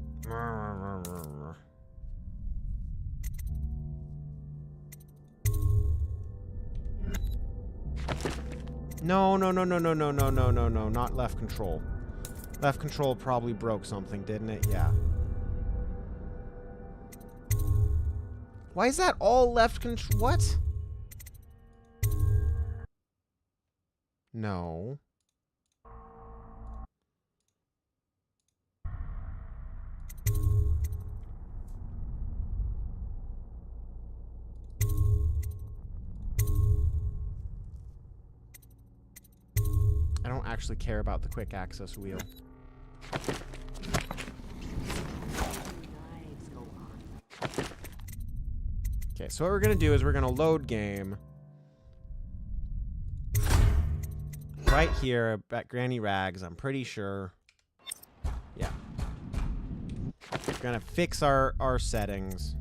No, not left control. Left control probably broke something, didn't it? Yeah. Why is that all left control? What? No. I don't actually care about the quick access wheel. Okay, so what we're gonna do is we're gonna load game right here at Granny Rags, I'm pretty sure. Yeah. We're gonna fix our settings.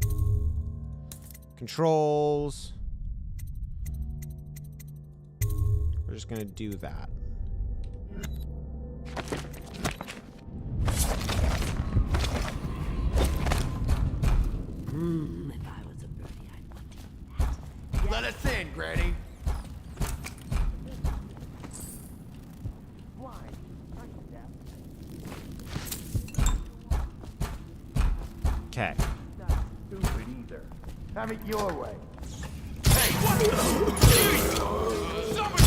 Controls. We're just gonna do that. If I was a birdie, I'd want to eat that. Let us in, Granny. Okay. Not stupid either. Have it your way. Hey, what the? Somebody!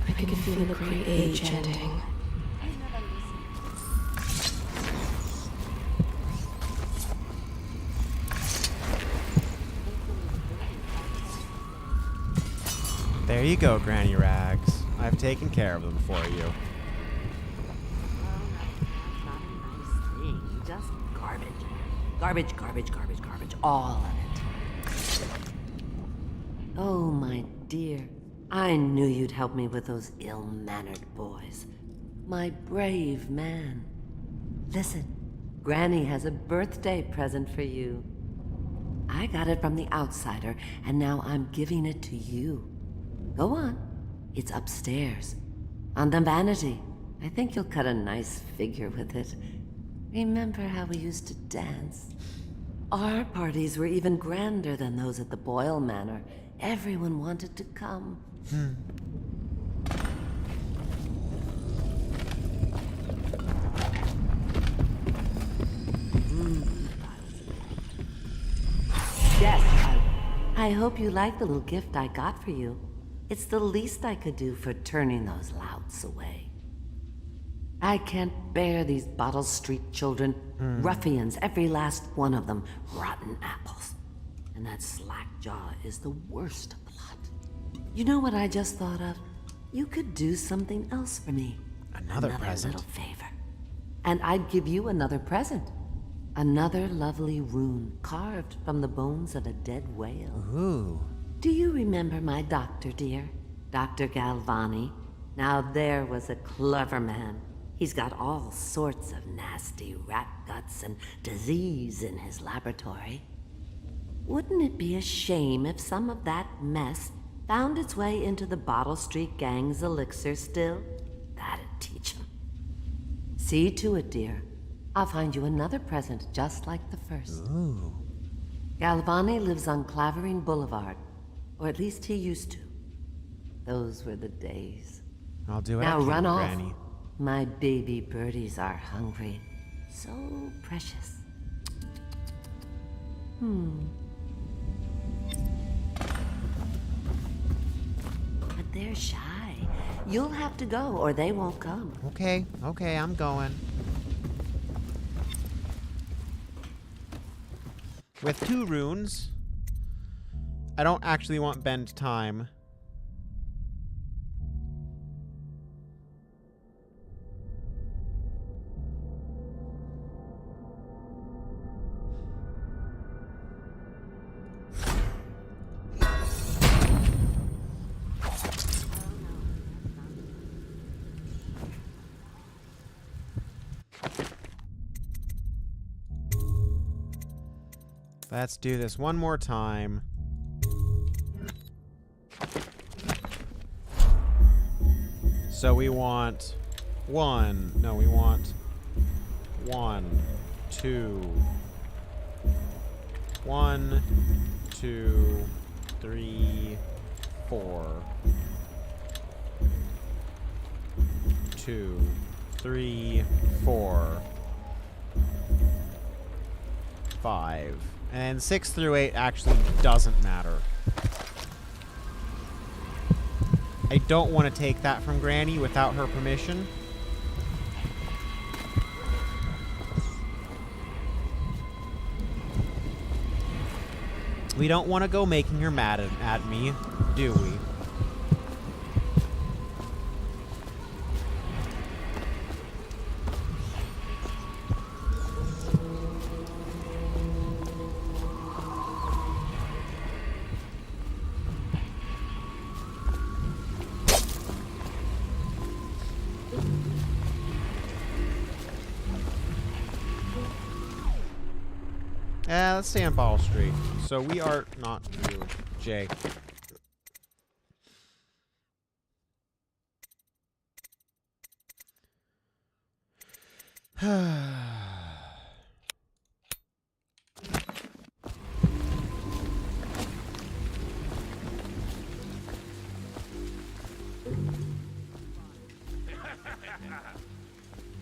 I can feel the great age ending. There you go, Granny Rags. I've taken care of them for you. Just garbage, all of it. Oh, my dear, I knew you'd help me with those ill-mannered boys. My brave man. Listen, Granny has a birthday present for you. I got it from the outsider, and now I'm giving it to you. Go on. It's upstairs. On the vanity. I think you'll cut a nice figure with it. Remember how we used to dance? Our parties were even grander than those at the Boyle Manor. Everyone wanted to come. Yes, I hope you like the little gift I got for you. It's the least I could do for turning those louts away. I can't bear these Bottle Street children. Ruffians, every last one of them. Rotten apples. And that Slackjaw is the worst lot. You know what I just thought of? You could do something else for me. Another present? Little favor. And I'd give you another present. Another lovely rune carved from the bones of a dead whale. Ooh. Do you remember my doctor, dear? Dr. Galvani? Now there was a clever man. He's got all sorts of nasty rat guts and disease in his laboratory. Wouldn't it be a shame if some of that mess found its way into the Bottle Street Gang's elixir still? That'd teach him. See to it, dear. I'll find you another present just like the first. Ooh. Galvani lives on Clavering Boulevard. Or at least he used to. Those were the days. I'll do it. Now run off. Granny. My baby birdies are hungry. So precious. But they're shy. You'll have to go or they won't come. Okay, I'm going. With 2 runes, I don't actually want bend time. Let's do this one more time. So we want 1, 2, 1, 2, 3, 4. 2, 3, 4, 5. And 6 through 8 actually doesn't matter. I don't want to take that from Granny without her permission. We don't want to go making her mad at me, do we? Let's stay on Bottle Street. So we are not you, Jay.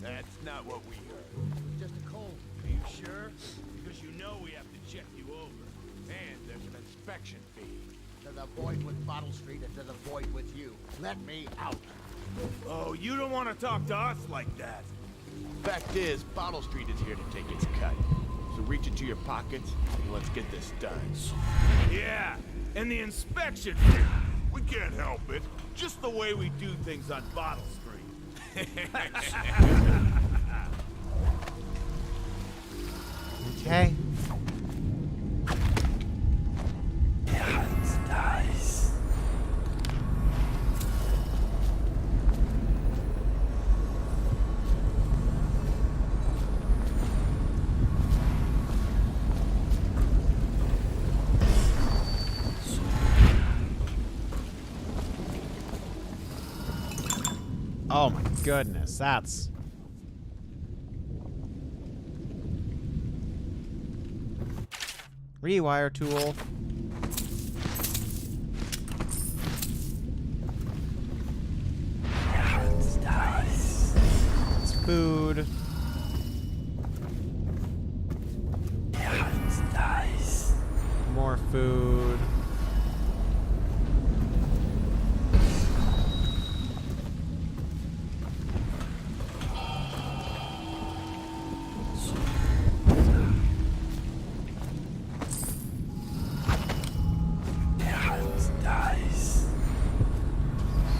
That's not what we heard. Just a cold. Are you sure? Because you know we have to check you over. And there's an inspection fee. To the void with Bottle Street and to the void with you. Let me out. Oh, you don't want to talk to us like that. Fact is, Bottle Street is here to take its cut. So reach into your pockets and let's get this done. Yeah, and the inspection fee. We can't help it. Just the way we do things on Bottle Street. Okay. That's nice. Oh my goodness, that's... Rewire tool. It's food. More food.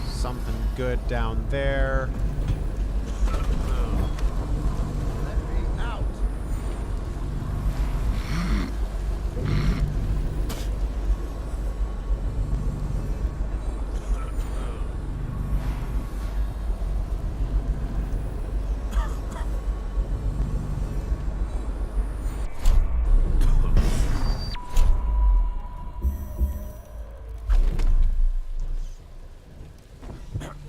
Something good down there.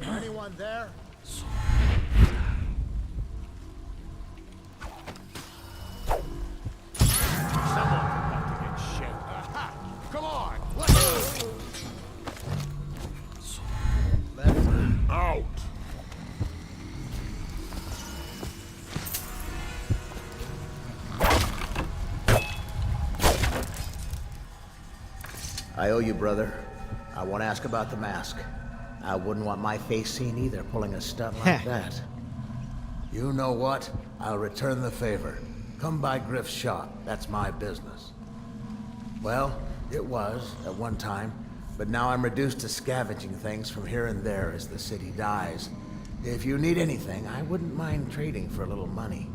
Anyone there? Someone about to get shit. Aha! Come on, let's go. Let me out. I owe you, brother. I want to ask about the mask. I wouldn't want my face seen either, pulling a stunt like that. You know what? I'll return the favor. Come by Griff's shop. That's my business. Well, it was, at one time, but now I'm reduced to scavenging things from here and there as the city dies. If you need anything, I wouldn't mind trading for a little money.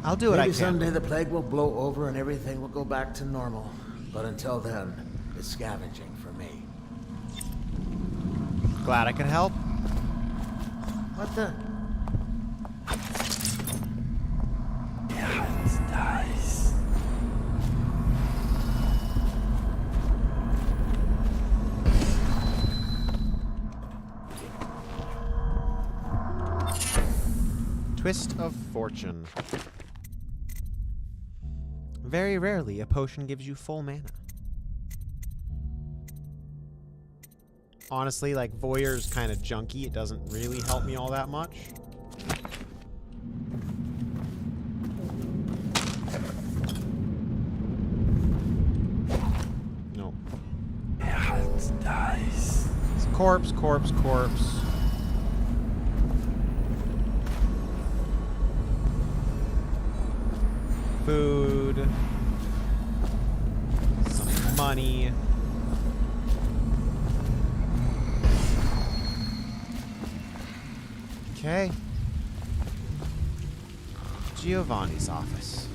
I'll do what I Maybe can. someday the plague will blow over and everything will go back to normal. But until then, it's scavenging for me. Glad I could help. What the? Nice. Twist of Fortune. Very rarely, a potion gives you full mana. Honestly, like, Voyeur's kind of junky. It doesn't really help me all that much. No. It's nice. It's corpse, corpse, corpse. Food. Some money. Okay. Giovanni's office.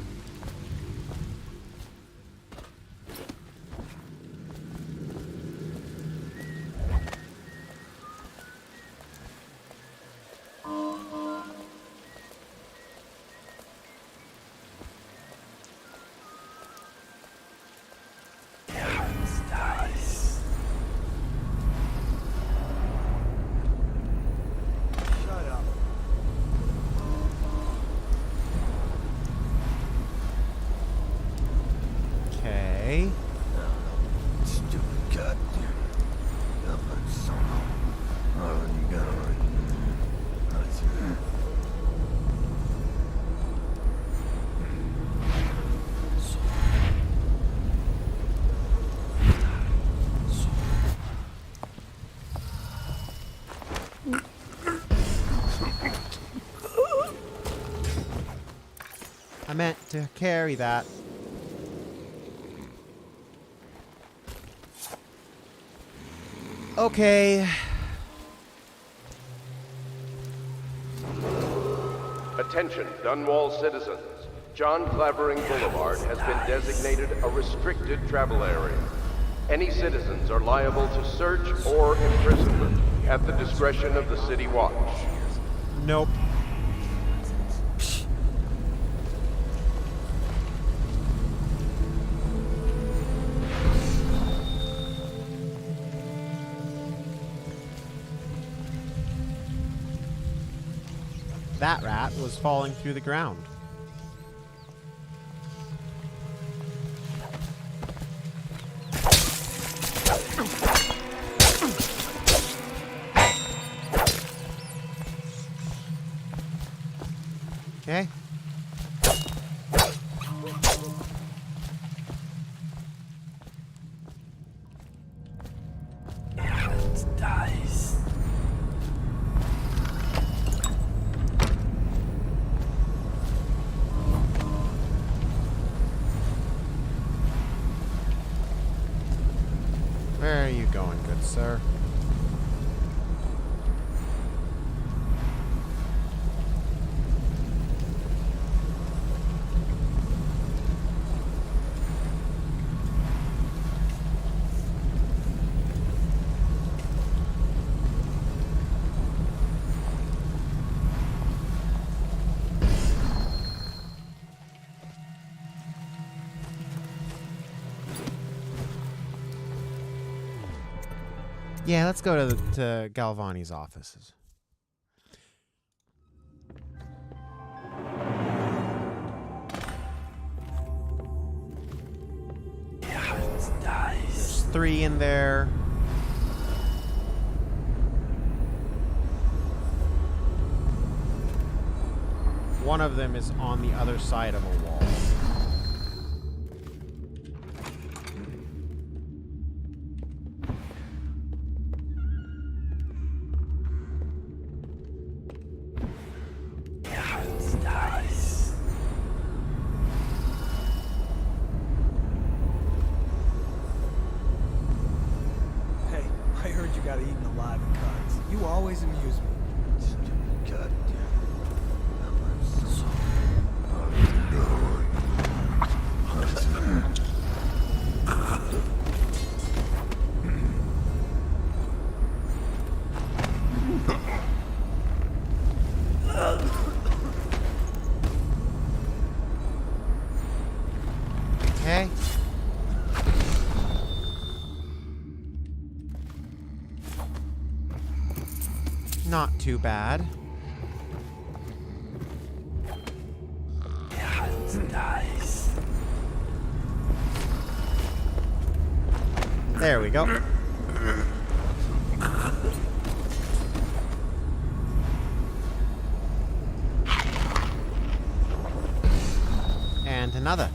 I meant to carry that. Okay. Attention, Dunwall citizens. John Clavering Boulevard has been designated a restricted travel area. Any citizens are liable to search or imprisonment at the discretion of the City Watch. Nope. that rat was falling through the ground. Okay. Dice. Where are you going, good sir? Yeah, let's go to Galvani's offices. There's 3 in there. One of them is on the other side of a wall. Hey, I heard you got eaten alive in cards. You always amuse me. God Okay. Not too bad. Nice. There we go. And another.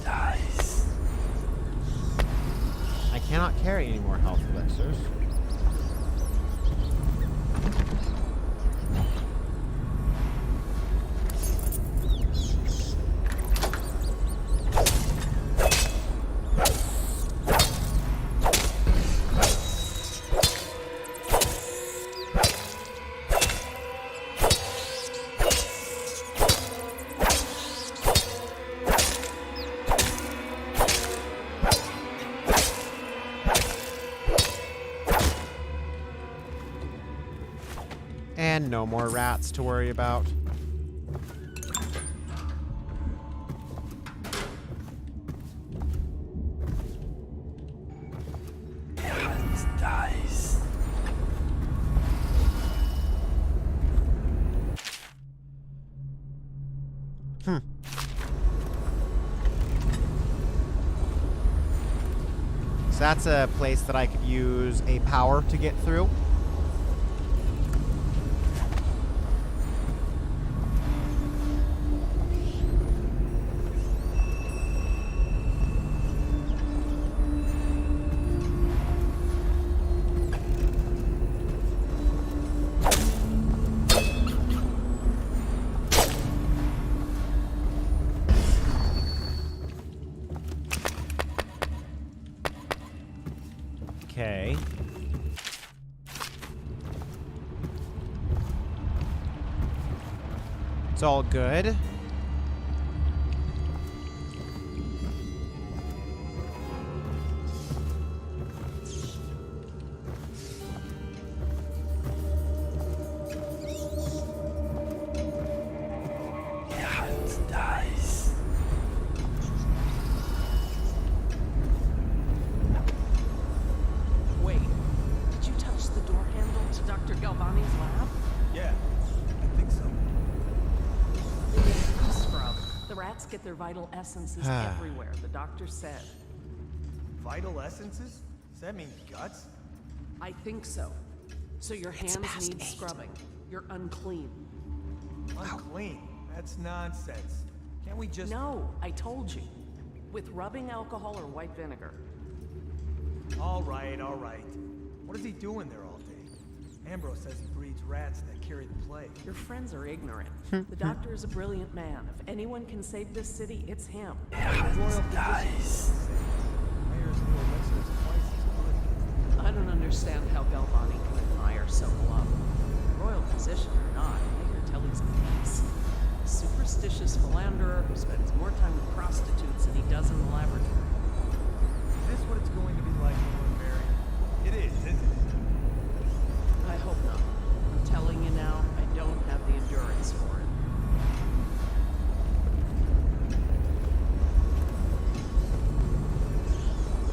Nice. I cannot carry any more health elixirs. And no more rats to worry about. Nice. So that's a place that I could use a power to get through. Okay. It's all good. rats get their vital essences everywhere, the doctor said. Vital essences? Does that mean guts? I think so. So your hands need scrubbing. You're unclean. Unclean? That's nonsense. Can't we just... No, I told you. With rubbing alcohol or white vinegar. All right, all right. What is he doing there all day? Ambrose says he breeds rats that carry the plague. Your friends are ignorant. The doctor is a brilliant man. If anyone can save this city, it's him. I don't understand how Galvani can admire so love. Royal position or not, I hear Telly's a piece. A superstitious philanderer who spends more time with prostitutes than he does in the laboratory. Is this what it's going to be like when we're married? It is, isn't it? I hope not. I'm telling you now, I don't have the endurance for it.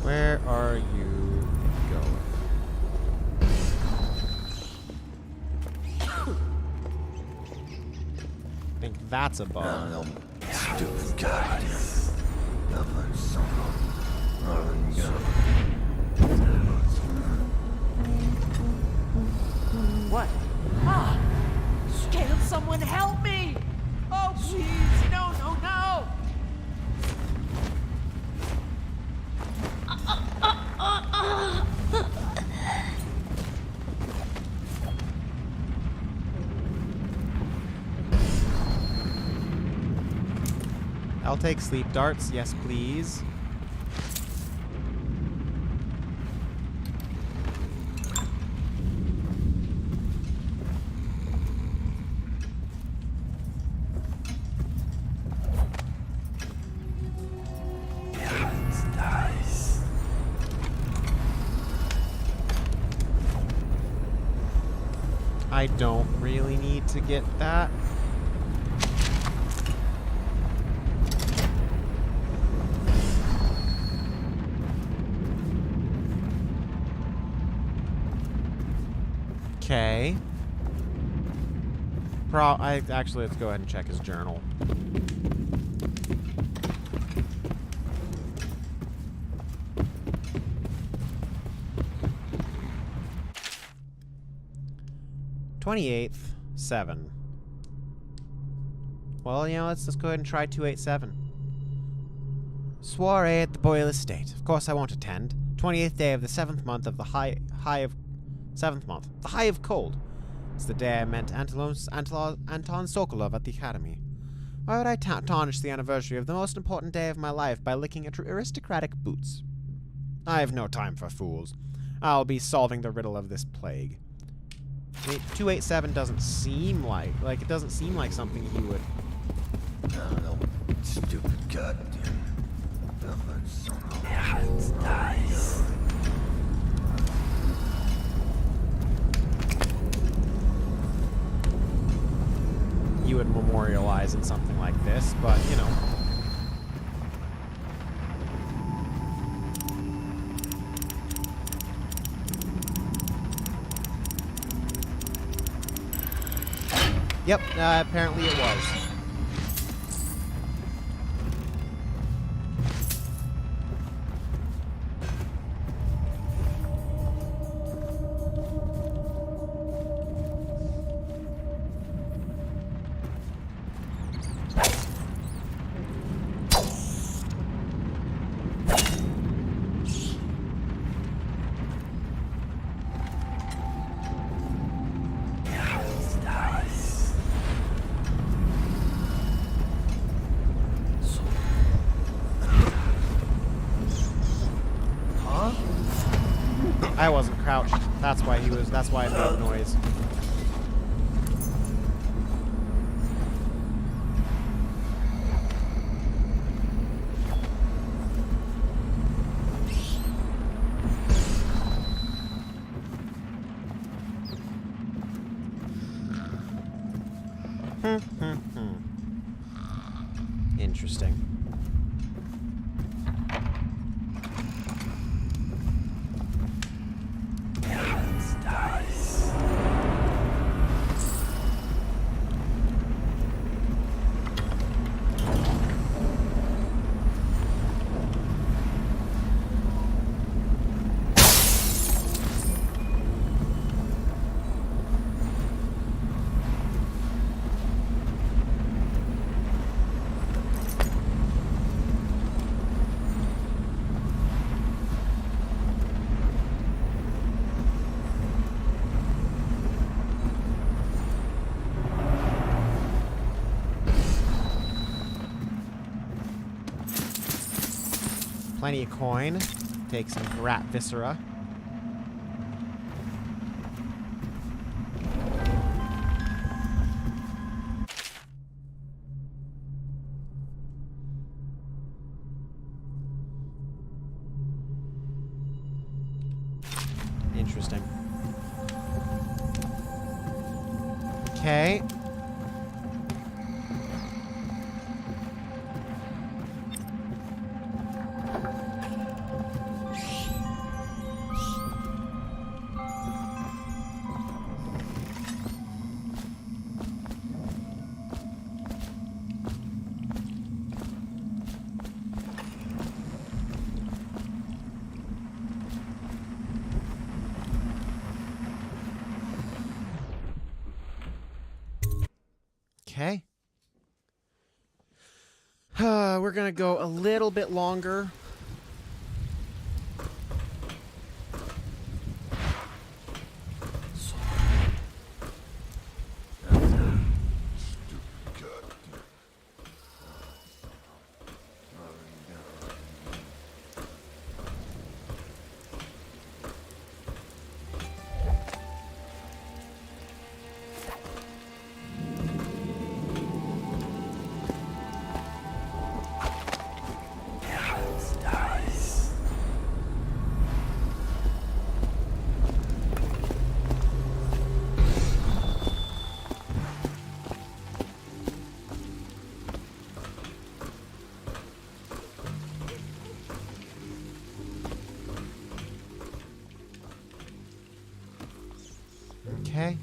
Where are you going? I think that's a bug. Stupid guy. What? Ah! Can someone help me? Oh, please! No, no, no! I'll take sleep darts, yes please. I don't really need to get that. Okay. Actually, let's go ahead and check his journal. '28th, 7. Well, you know, let's just go ahead and try 287. Soiree at the Boyle Estate. Of course I won't attend. 28th day of the 7th month of the high of 7th month. The high of cold. It's the day I met Anton Sokolov at the Academy. Why would I tarnish the anniversary of the most important day of my life by licking aristocratic boots? I have no time for fools. I'll be solving the riddle of this plague. 287 doesn't seem like it doesn't seem like something he would. No, stupid goddamn. You would memorialize in something like this, but you know. Yep, apparently it was. I wasn't crouched. That's why he was. That's why I made noise. Interesting. Plenty of coin. Take some rat viscera. Interesting. Okay. Okay. We're gonna go a little bit longer. Okay.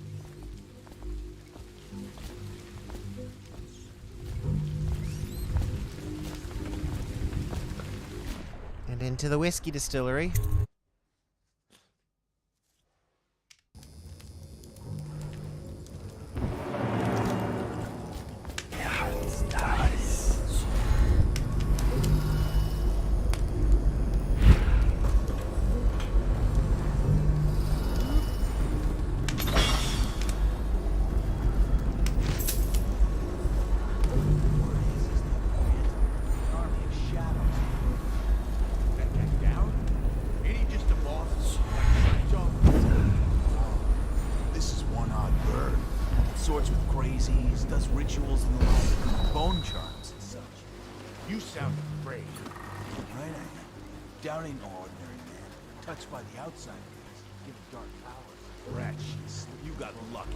And into the whiskey distillery. Sorts with crazies, does rituals and the like, bone charms and such. You sound afraid. Right, I am. Down ain't no ordinary man. Touched by the outside things, given dark powers. Rat shit, you got lucky.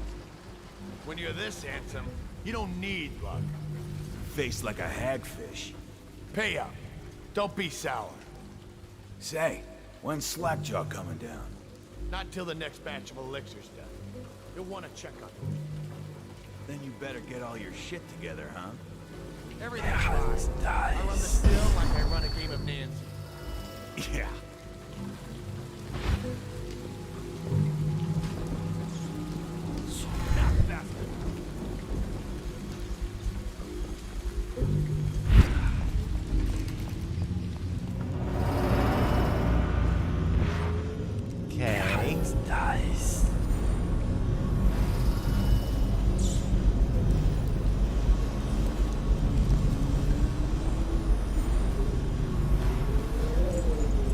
When you're this handsome, you don't need luck. Face like a hagfish. Pay up. Don't be sour. Say, when's Slackjaw coming down? Not till the next batch of elixirs done. You'll want to check on him. Then you better get all your shit together, huh? Everything's fine. I run the still like I run a game of Nancy. Yeah. Not faster. Okay. Nice.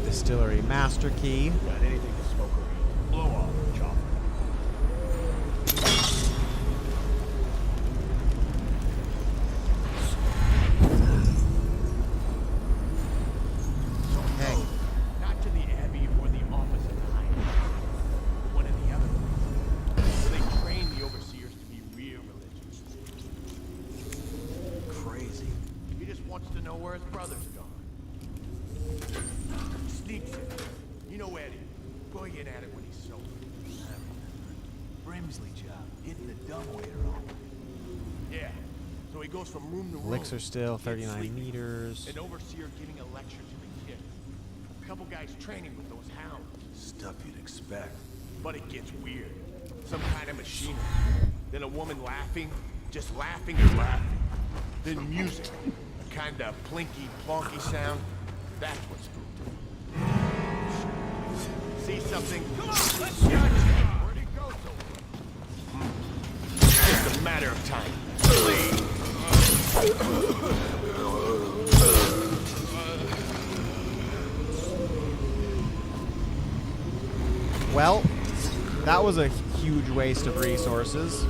Distillery master key. Got anything to smoke or eat? Blow off, chop. Okay. Not to the Abbey or the office of the High, but one of the other ones. So they train the overseers to be real religious. Crazy. He just wants to know where his brother's gone. Sneaks in. You know Eddie. Bullying at it when he's sober. Brimsley job. Getting the dumbwaiter on. Yeah. So he goes from room to room. Elixir still 39 meters. An overseer giving a lecture to the kids. A couple guys training with those hounds. Stuff you'd expect. But it gets weird. Some kind of machinery. Then a woman laughing. Just laughing and laughing. Then music. A kind of plinky, plonky sound. That's what's cool. See something? Come on, let's judge it! Where'd it go so? Just a matter of time. Well, that was a huge waste of resources.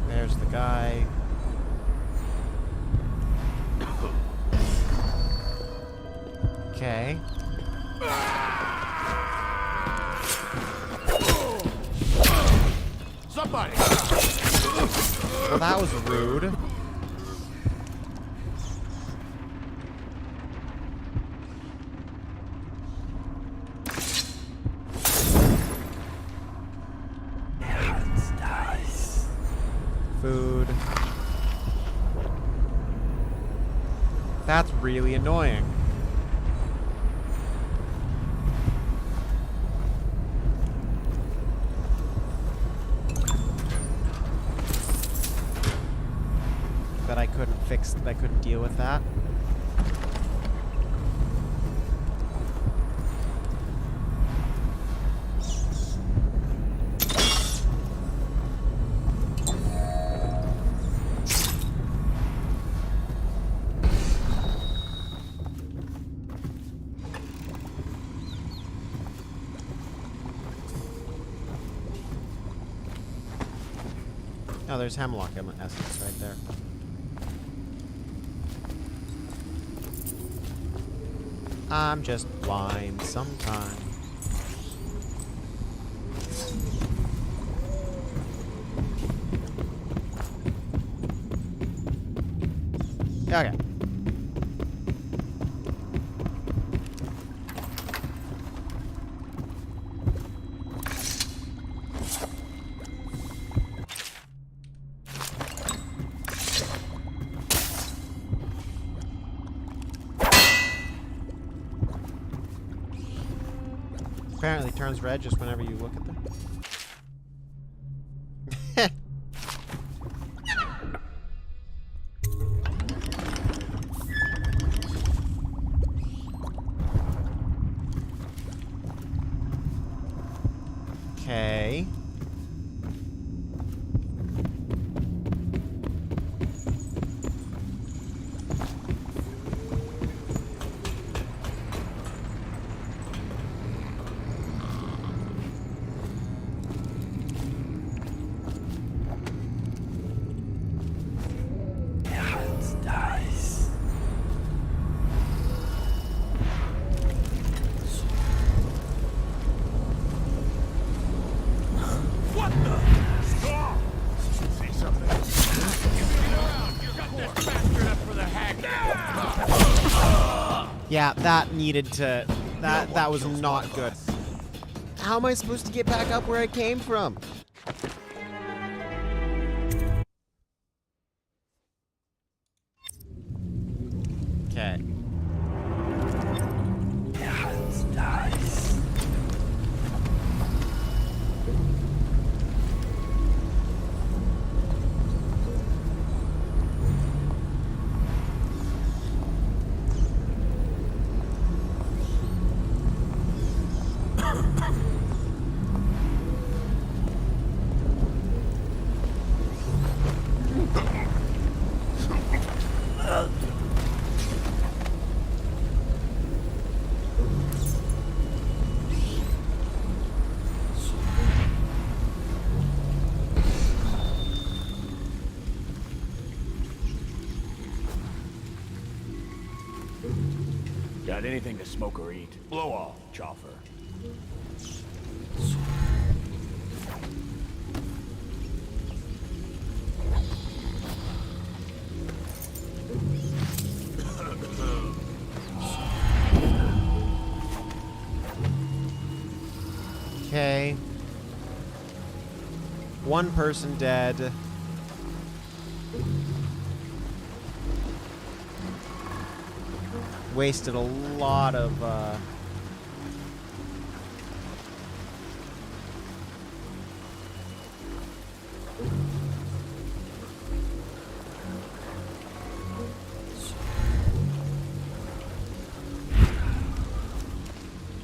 There's the guy. Okay. Somebody! Well, that was rude. Food. That's really annoying. That I couldn't fix, that I couldn't deal with that. Oh, there's hemlock essence right there. I'm just blind sometimes. Okay. Apparently turns red just whenever you look at them. Okay. Yeah, that needed to... That was not good. How am I supposed to get back up where I came from? Okay. Got anything to smoke or eat? Blow off, Chopper. Okay. One person dead. Wasted a lot of,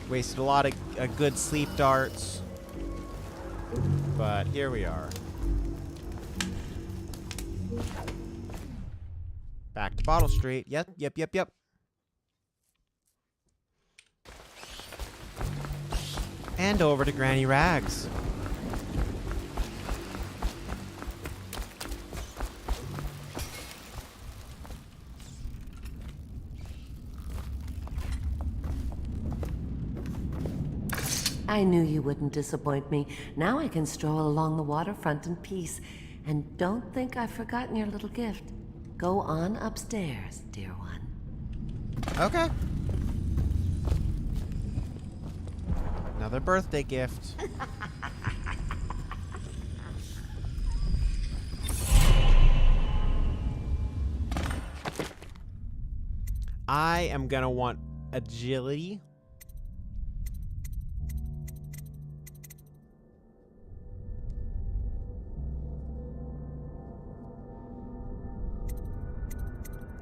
wasted a lot of good sleep darts. But here we are. Back to Bottle Street. Yep. And over to Granny Rags. I knew you wouldn't disappoint me. Now I can stroll along the waterfront in peace. And don't think I've forgotten your little gift. Go on upstairs, dear one. Okay. Another birthday gift. I am gonna want agility.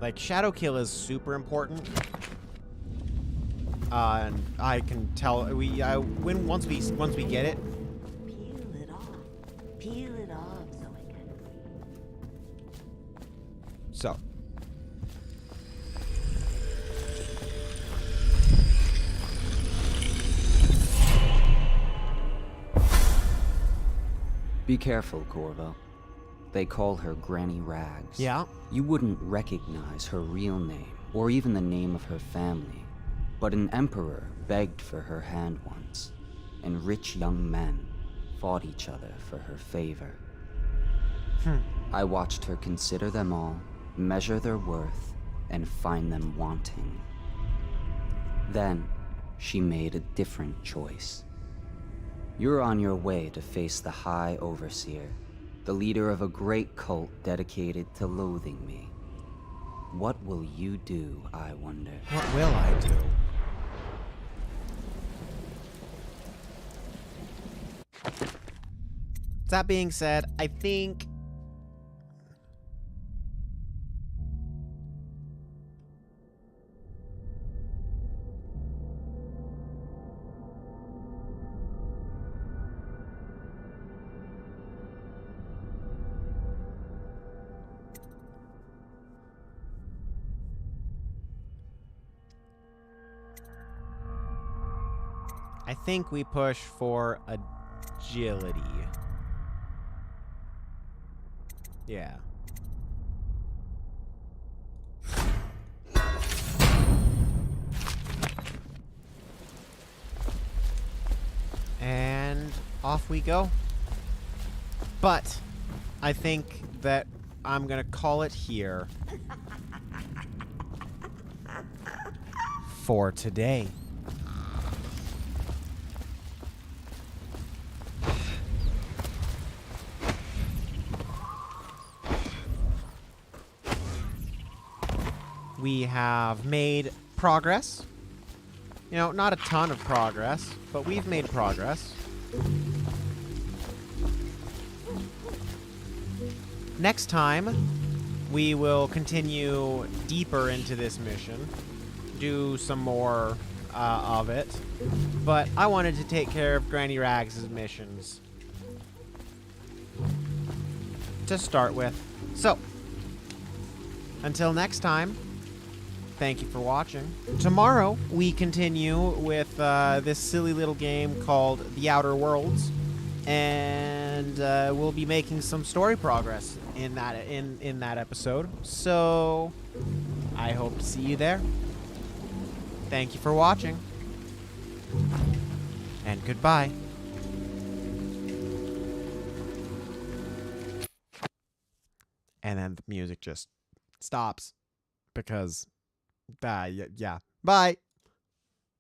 Like, Shadow Kill is super important. And I can tell once we get it. Peel it off. Peel it off so it can. So. Be careful, Corvo. They call her Granny Rags. Yeah. You wouldn't recognize her real name, or even the name of her family. But an emperor begged for her hand once, and rich young men fought each other for her favor. I watched her consider them all, measure their worth, and find them wanting. Then, she made a different choice. You're on your way to face the High Overseer, the leader of a great cult dedicated to loathing me. What will you do, I wonder? What will I do? That being said, I think we push for agility. Yeah. And off we go. But I think that I'm gonna call it here for today. We have made progress. You know, not a ton of progress, but we've made progress. Next time, we will continue deeper into this mission, do some more of it, but I wanted to take care of Granny Rags' missions to start with. So, until next time, thank you for watching. Tomorrow, we continue with this silly little game called The Outer Worlds, and we'll be making some story progress in that episode. So, I hope to see you there. Thank you for watching, and goodbye. And then the music just stops because. Yeah. Bye.